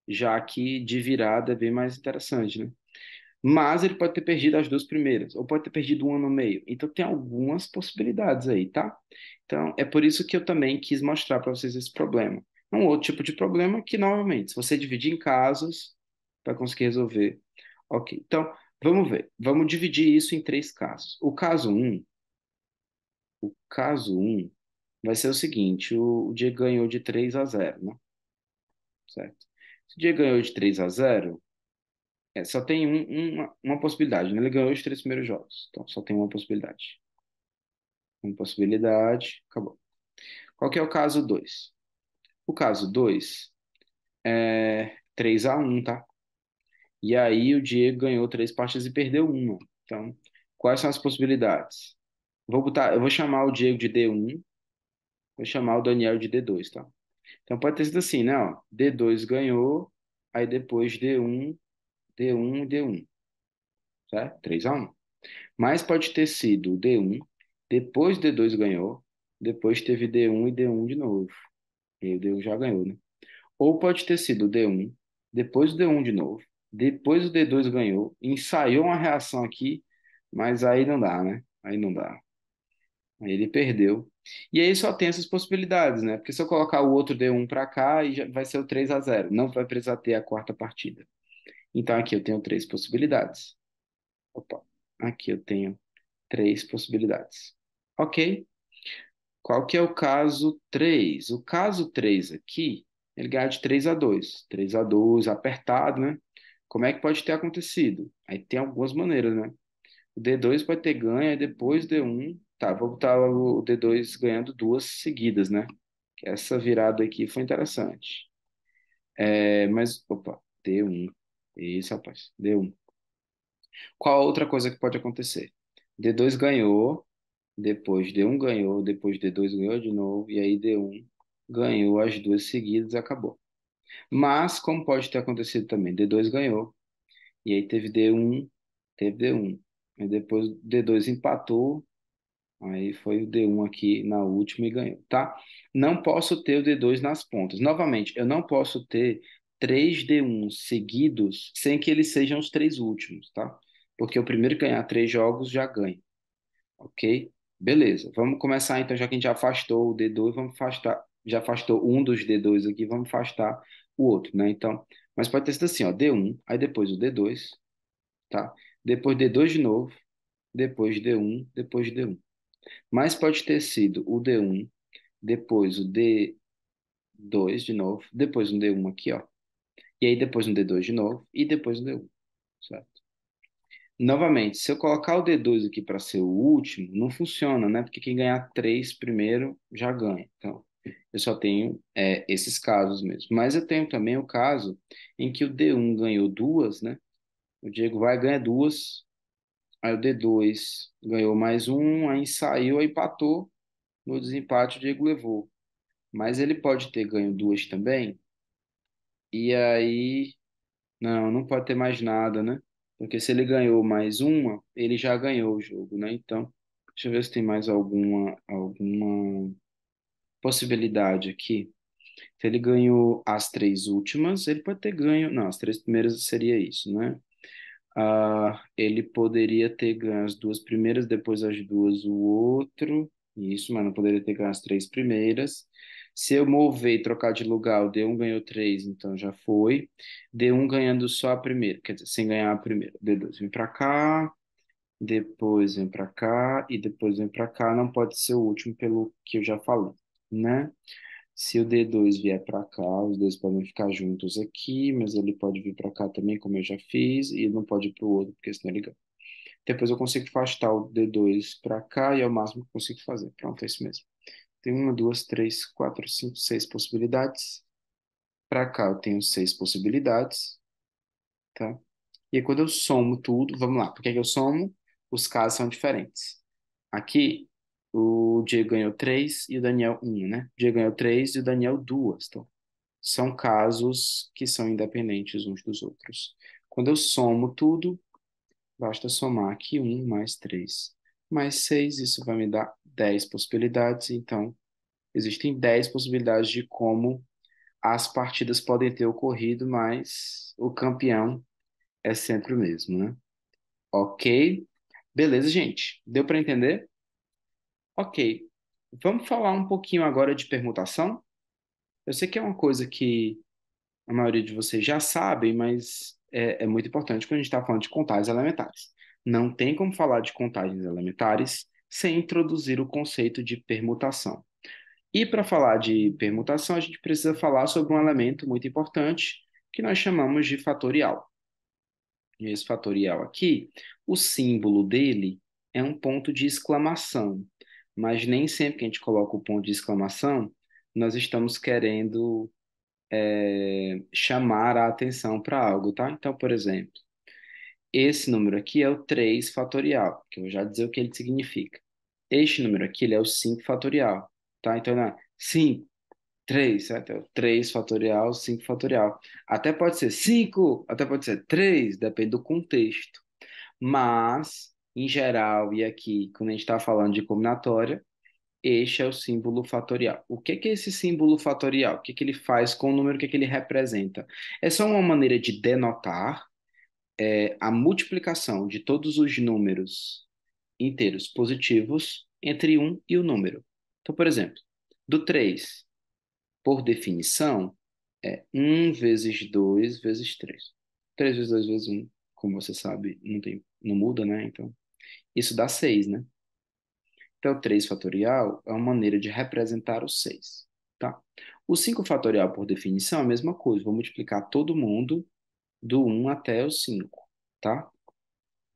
Já que de virada é bem mais interessante, né? Mas ele pode ter perdido as 2 primeiras, ou pode ter perdido uma no meio. Então tem algumas possibilidades aí, tá? Então é por isso que eu também quis mostrar para vocês esse problema. É um outro tipo de problema que, novamente, se você dividir em casos, vai conseguir resolver. Ok, então vamos ver. Vamos dividir isso em 3 casos. O caso um vai ser o seguinte: o Diego ganhou de 3 a 0, né? Certo? Se o Diego ganhou de 3 a 0, só tem uma possibilidade, né? Ele ganhou os 3 primeiros jogos. Então, só tem uma possibilidade. Uma possibilidade, acabou. Qual que é o caso 2? O caso 2 é 3 a 1, tá? E aí o Diego ganhou 3 partidas e perdeu uma. Então, quais são as possibilidades? Eu vou chamar o Diego de D1, vou chamar o Daniel de D2, tá? Então pode ter sido assim, né? Ó, D2 ganhou, aí depois D1, D1, D1, certo? 3 a 1. Mas pode ter sido D1, depois D2 ganhou, depois teve D1 e D1 de novo. E aí o D1 já ganhou, né? Ou pode ter sido D1, depois o D1 de novo, depois o D2 ganhou, ensaiou uma reação aqui, mas aí não dá, né? Aí não dá. Aí ele perdeu. E aí só tem essas possibilidades, né? Porque se eu colocar o outro D1 para cá, aí já vai ser o 3 a 0. Não vai precisar ter a quarta partida. Então aqui eu tenho 3 possibilidades. Opa, aqui eu tenho 3 possibilidades. Ok? Qual que é o caso 3? O caso 3 aqui, ele ganha de 3 a 2. 3 a 2, apertado, né? Como é que pode ter acontecido? Aí tem algumas maneiras, né? O D2 pode ter ganho, aí depois D1. Tá, vou botar o D2 ganhando 2 seguidas, né? Que essa virada aqui foi interessante. Mas, opa, D1. Isso, rapaz, D1. Qual a outra coisa que pode acontecer? D2 ganhou, depois D1 ganhou, depois D2 ganhou de novo, e aí D1 ganhou as 2 seguidas e acabou. Mas, como pode ter acontecido também, D2 ganhou, e aí teve D1. E depois D2 empatou. Aí foi o D1 aqui na última e ganhou, tá? Não posso ter o D2 nas pontas. Novamente, eu não posso ter 3 D1 seguidos sem que eles sejam os 3 últimos, tá? Porque o primeiro que ganhar 3 jogos já ganha, ok? Beleza, vamos começar então, já que a gente já afastou o D2, vamos afastar, já afastou um dos D2 aqui, vamos afastar o outro, né? Então, mas pode ter sido assim, ó, D1, aí depois o D2, tá? Depois D2 de novo, depois D1, depois D1. Mas pode ter sido o D1, depois o D2 de novo, depois um D1 aqui, ó. E aí depois no D2 de novo e depois no D1, certo? Novamente, se eu colocar o D2 aqui para ser o último, não funciona, né? Porque quem ganhar 3 primeiro já ganha. Então, eu só tenho esses casos mesmo. Mas eu tenho também o caso em que o D1 ganhou duas, né? O Diego vai ganhar duas, aí o D2 ganhou mais um, aí saiu, aí empatou. No desempate, o Diego levou. Mas ele pode ter ganho duas também, e aí. Não, não pode ter mais nada, né? Porque se ele ganhou mais uma, ele já ganhou o jogo, né? Então, deixa eu ver se tem mais alguma possibilidade aqui. Se ele ganhou as três últimas, ele pode ter ganho. Não, as três primeiras seria isso, né? Ele poderia ter ganho as duas primeiras, depois as duas o outro. Isso, mas não poderia ter ganho as três primeiras. Se eu mover e trocar de lugar, o D1 ganhou três, então já foi. D1 ganhando só a primeira, quer dizer, sem ganhar a primeira. D2 vem para cá, depois vem para cá e depois vem para cá. Não pode ser o último, pelo que eu já falei, né? Se o D2 vier para cá, os dois podem ficar juntos aqui, mas ele pode vir para cá também, como eu já fiz, e não pode ir para o outro, porque senão ele ganha. Depois eu consigo afastar o D2 para cá e é o máximo que eu consigo fazer. Pronto, é isso mesmo. Tem uma, duas, três, quatro, cinco, seis possibilidades. Para cá eu tenho seis possibilidades, tá? E aí quando eu somo tudo, vamos lá, por que que eu somo? Os casos são diferentes. Aqui, o Diego ganhou três e o Daniel um, né? O Diego ganhou três e o Daniel duas. Então, são casos que são independentes uns dos outros. Quando eu somo tudo, basta somar aqui um mais 3 mais 6, isso vai me dar 10 possibilidades. Então, existem 10 possibilidades de como as partidas podem ter ocorrido, mas o campeão é sempre o mesmo, né? Ok? Beleza, gente? Deu para entender? Ok. Vamos falar um pouquinho agora de permutação? Eu sei que é uma coisa que a maioria de vocês já sabem, mas é muito importante quando a gente está falando de contagens elementares. Não tem como falar de contagens elementares sem introduzir o conceito de permutação. E para falar de permutação, a gente precisa falar sobre um elemento muito importante que nós chamamos de fatorial. E esse fatorial aqui, o símbolo dele é um ponto de exclamação, mas nem sempre que a gente coloca o ponto de exclamação, nós estamos querendo chamar a atenção para algo, tá? Então, por exemplo, esse número aqui é o 3 fatorial, que eu vou já dizer o que ele significa. Este número aqui, ele é o 5 fatorial, tá? Então, é 5, 3, certo? É o 3 fatorial, 5 fatorial. Até pode ser 5, até pode ser 3, depende do contexto. Mas, em geral, e aqui, quando a gente está falando de combinatória, este é o símbolo fatorial. O que que é esse símbolo fatorial? O que que ele faz com o número? O que que ele representa? É só uma maneira de denotar a multiplicação de todos os números inteiros positivos entre um e o número. Então, por exemplo, do 3, por definição, é um vezes 2 vezes 3. 3 vezes 2 vezes um, como você sabe, não muda, né? Então, isso dá 6, né? Então, 3 fatorial é uma maneira de representar o 6, tá? O 5 fatorial, por definição, é a mesma coisa. Vou multiplicar todo mundo do um até o 5, tá?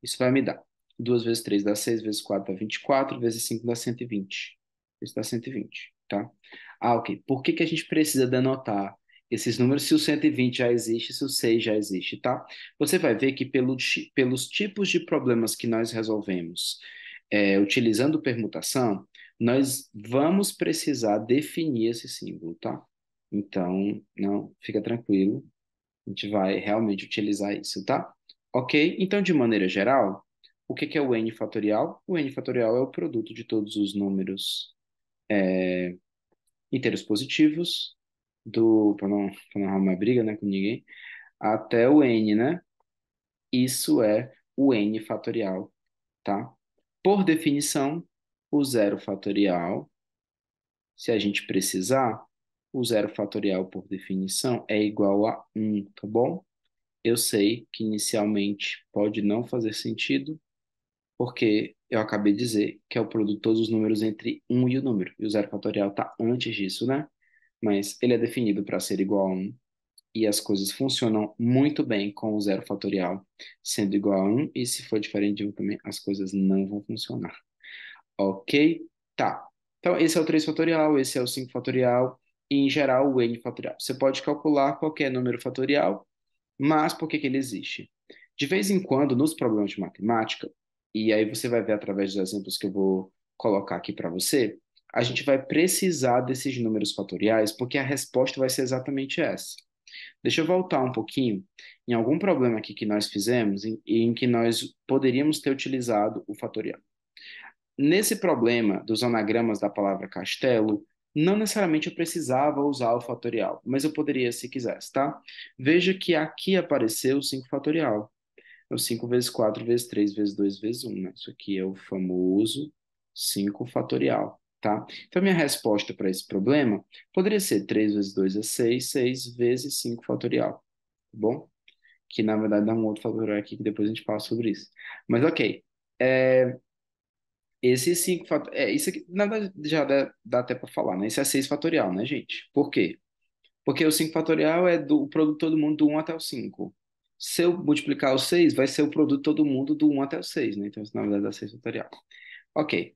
Isso vai me dar 2 vezes 3 dá 6, vezes 4 dá 24, vezes 5 dá 120. Isso dá 120, tá? Ok. Por que que a gente precisa denotar esses números se o 120 já existe, se o 6 já existe, tá? Você vai ver que pelos tipos de problemas que nós resolvemos utilizando permutação, nós vamos precisar definir esse símbolo, tá? Então, não, fica tranquilo, a gente vai realmente utilizar isso, tá? Ok? Então, de maneira geral, o que que é o n fatorial? O n fatorial é o produto de todos os números inteiros positivos, para não arrumar briga, né, com ninguém, até o n, né? Isso é o n fatorial, tá? Por definição, o zero fatorial, se a gente precisar, o zero fatorial, por definição, é igual a um, tá bom? Eu sei que inicialmente pode não fazer sentido, porque eu acabei de dizer que é o produto de todos os números entre um e o número, e o zero fatorial está antes disso, né? Mas ele é definido para ser igual a um. e as coisas funcionam muito bem com o zero fatorial sendo igual a um, e se for diferente de um também, as coisas não vão funcionar. Ok? Tá. Então, esse é o 3 fatorial, esse é o 5 fatorial, e em geral o n fatorial. Você pode calcular qualquer número fatorial, mas por que que ele existe? De vez em quando, nos problemas de matemática, e aí você vai ver através dos exemplos que eu vou colocar aqui para você, a gente vai precisar desses números fatoriais, porque a resposta vai ser exatamente essa. Deixa eu voltar um pouquinho em algum problema aqui que nós fizemos, em que nós poderíamos ter utilizado o fatorial. Nesse problema dos anagramas da palavra castelo, não necessariamente eu precisava usar o fatorial, mas eu poderia se quisesse, tá? Veja que aqui apareceu o 5 fatorial. É o 5 vezes 4 vezes 3 vezes 2 vezes 1, né? Isso aqui é o famoso 5 fatorial, tá? Então, minha resposta para esse problema poderia ser 3 vezes 2 é 6, 6 vezes 5 fatorial, tá bom? Que, na verdade, dá um outro fatorial aqui que depois a gente fala sobre isso. Mas, ok. É, esses 5 fatorial... isso aqui, na verdade, já dá até para falar, né? Esse é 6 fatorial, né, gente? Por quê? Porque o 5 fatorial é o produto de todo mundo do um até o 5. Se eu multiplicar o 6, vai ser o produto de todo mundo do um até o 6, né? Então, isso na verdade dá 6 fatorial. Ok.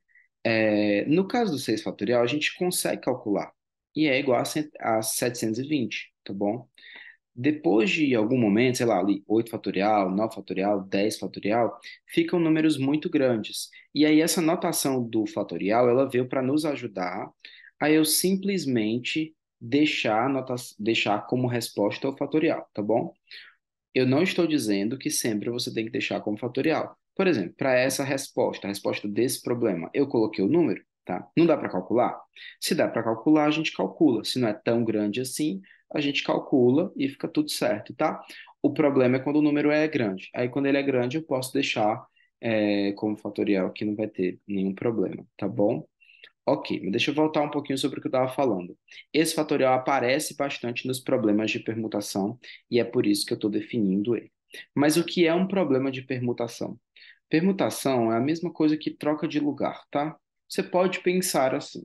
No caso do 6 fatorial, a gente consegue calcular. E é igual a 720, tá bom? Depois de algum momento, sei lá, ali 8 fatorial, 9 fatorial, 10 fatorial, ficam números muito grandes. E aí essa notação do fatorial, ela veio para nos ajudar a eu simplesmente deixar como resposta o fatorial, tá bom? Eu não estou dizendo que sempre você tem que deixar como fatorial. Por exemplo, para essa resposta, a resposta desse problema, eu coloquei o número, tá? Não dá para calcular? Se dá para calcular, a gente calcula. Se não é tão grande assim, a gente calcula e fica tudo certo, tá? O problema é quando o número é grande. Aí, quando ele é grande, eu posso deixar como fatorial, que não vai ter nenhum problema, tá bom? Ok, mas deixa eu voltar um pouquinho sobre o que eu estava falando. Esse fatorial aparece bastante nos problemas de permutação e é por isso que eu estou definindo ele. Mas o que é um problema de permutação? Permutação é a mesma coisa que troca de lugar, tá? Você pode pensar assim.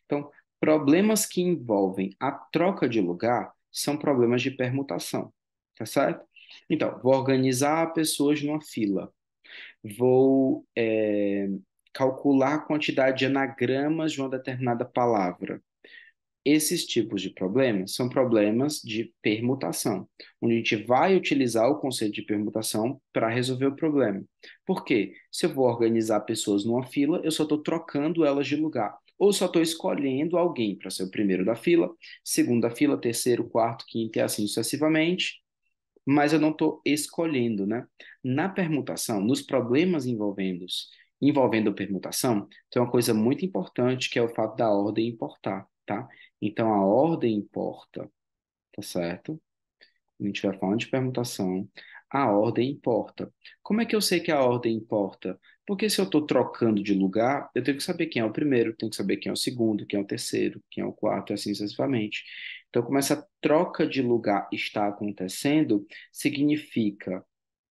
Então, problemas que envolvem a troca de lugar são problemas de permutação, tá certo? Então, vou organizar pessoas numa fila. Vou calcular a quantidade de anagramas de uma determinada palavra. Esses tipos de problemas são problemas de permutação, onde a gente vai utilizar o conceito de permutação para resolver o problema. Por quê? Se eu vou organizar pessoas numa fila, eu só estou trocando elas de lugar. Ou só estou escolhendo alguém para ser o primeiro da fila, segundo da fila, terceiro, quarto, quinto e assim sucessivamente, mas eu não estou escolhendo, né? Na permutação, nos problemas envolvendo permutação, tem uma coisa muito importante que é o fato da ordem importar, tá? Então a ordem importa, tá certo? A gente vai falando de permutação, a ordem importa. Como é que eu sei que a ordem importa? Porque se eu estou trocando de lugar, eu tenho que saber quem é o primeiro, tenho que saber quem é o segundo, quem é o terceiro, quem é o quarto, e assim sucessivamente. Então, como essa troca de lugar está acontecendo, significa,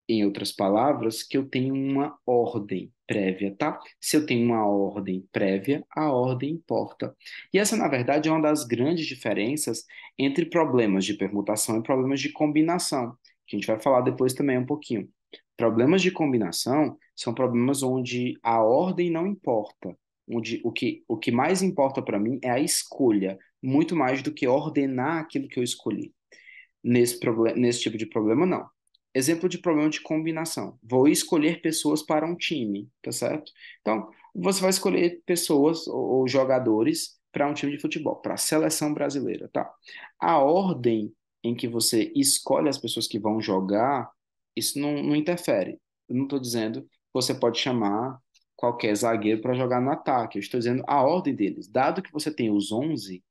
em outras palavras, que eu tenho uma ordem prévia, tá? Se eu tenho uma ordem prévia, a ordem importa. E essa, na verdade, é uma das grandes diferenças entre problemas de permutação e problemas de combinação. Que a gente vai falar depois também um pouquinho. Problemas de combinação são problemas onde a ordem não importa, onde o que mais importa para mim é a escolha, muito mais do que ordenar aquilo que eu escolhi. Nesse tipo de problema, não. Exemplo de problema de combinação. Vou escolher pessoas para um time, tá certo? Então, você vai escolher pessoas ou jogadores para um time de futebol, para a seleção brasileira, tá? A ordem em que você escolhe as pessoas que vão jogar, isso não interfere. Eu não estou dizendo que você pode chamar qualquer zagueiro para jogar no ataque. Eu estou dizendo a ordem deles. Dado que você tem os 11,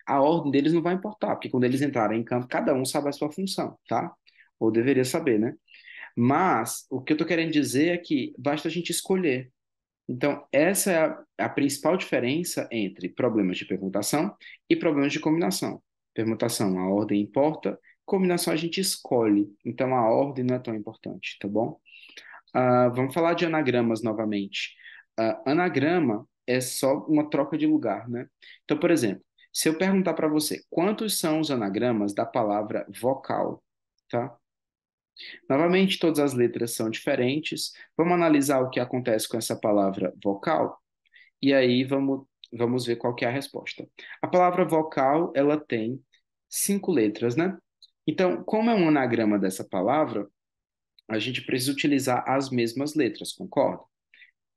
a ordem deles não vai importar, porque quando eles entrarem em campo, cada um sabe a sua função, tá? Ou deveria saber, né? Mas o que eu estou querendo dizer é que basta a gente escolher. Então, essa é a principal diferença entre problemas de permutação e problemas de combinação. Permutação, a ordem importa, combinação a gente escolhe. Então, a ordem não é tão importante, tá bom? Vamos falar de anagramas novamente. Anagrama é só uma troca de lugar, né? Então, por exemplo, Se eu perguntar para você, quantos são os anagramas da palavra vocal, tá? Novamente, todas as letras são diferentes. Vamos analisar o que acontece com essa palavra vocal e aí vamos ver qual que é a resposta. A palavra vocal, ela tem 5 letras, né? Então, como é um anagrama dessa palavra, a gente precisa utilizar as mesmas letras, concorda?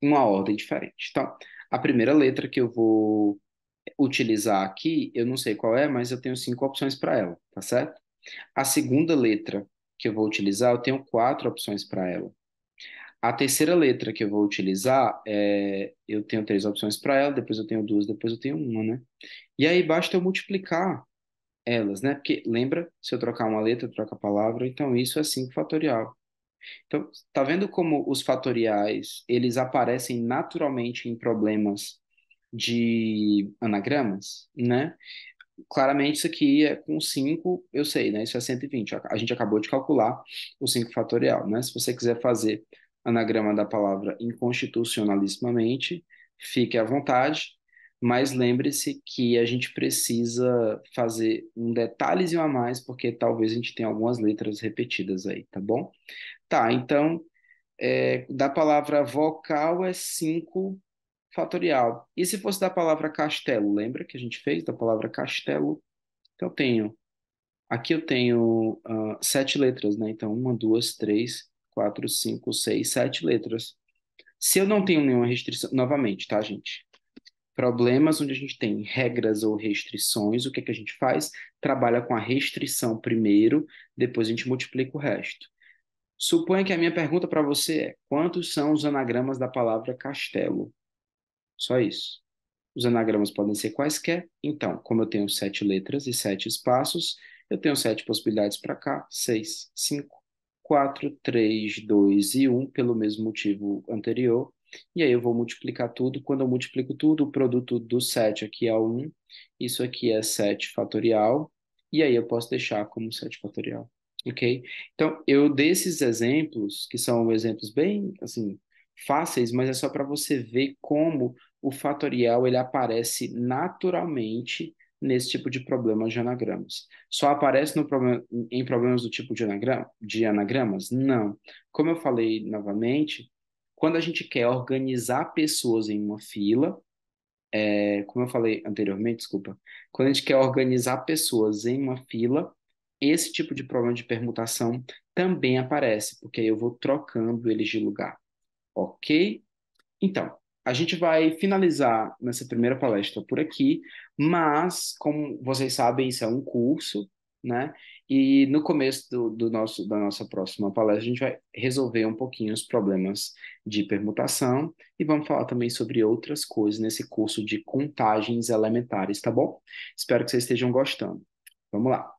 Uma ordem diferente. Então, a primeira letra que eu vou utilizar aqui, eu não sei qual é, mas eu tenho 5 opções para ela, tá certo? A segunda letra que eu vou utilizar, eu tenho 4 opções para ela. A terceira letra que eu vou utilizar, eu tenho 3 opções para ela, depois eu tenho duas, depois eu tenho uma, né? E aí basta eu multiplicar elas, né? Porque lembra, se eu trocar uma letra, eu troco a palavra, então isso é 5 fatorial. Então, tá vendo como os fatoriais, eles aparecem naturalmente em problemas de anagramas, né? Claramente isso aqui é com 5, eu sei, né? Isso é 120. A gente acabou de calcular o 5 fatorial, né? Se você quiser fazer anagrama da palavra inconstitucionalissimamente, fique à vontade, mas lembre-se que a gente precisa fazer um detalhezinho a mais, porque talvez a gente tenha algumas letras repetidas aí, tá bom? Tá, então, da palavra vocal é 5 fatorial. E se fosse da palavra castelo, lembra que a gente fez da palavra castelo? Então aqui eu tenho 7 letras, né? Então, uma, duas, três, quatro, cinco, seis, 7 letras. Se eu não tenho nenhuma restrição, novamente, tá, gente? Problemas onde a gente tem regras ou restrições, o que que a gente faz? Trabalha com a restrição primeiro, depois a gente multiplica o resto. Suponha que a minha pergunta para você é: quantos são os anagramas da palavra castelo? Só isso. Os anagramas podem ser quaisquer. Então, como eu tenho 7 letras e 7 espaços, eu tenho 7 possibilidades para cá: seis, cinco, quatro, três, dois e um, pelo mesmo motivo anterior. E aí eu vou multiplicar tudo. Quando eu multiplico tudo, o produto do 7 aqui é 1, isso aqui é 7 fatorial, e aí eu posso deixar como 7 fatorial. Ok? Então, eu dei esses exemplos, que são exemplos bem, assim, fáceis, mas é só para você ver como o fatorial ele aparece naturalmente nesse tipo de problema de anagramas. Só aparece no problema, em problemas do tipo de anagramas? Não. Como eu falei novamente, quando a gente quer organizar pessoas em uma fila, como eu falei anteriormente, desculpa, quando a gente quer organizar pessoas em uma fila, esse tipo de problema de permutação também aparece, porque aí eu vou trocando eles de lugar, ok? Então, a gente vai finalizar nessa primeira palestra por aqui, mas, como vocês sabem, isso é um curso, né? E no começo da nossa próxima palestra, a gente vai resolver um pouquinho os problemas de permutação e vamos falar também sobre outras coisas nesse curso de contagens elementares, tá bom? Espero que vocês estejam gostando. Vamos lá.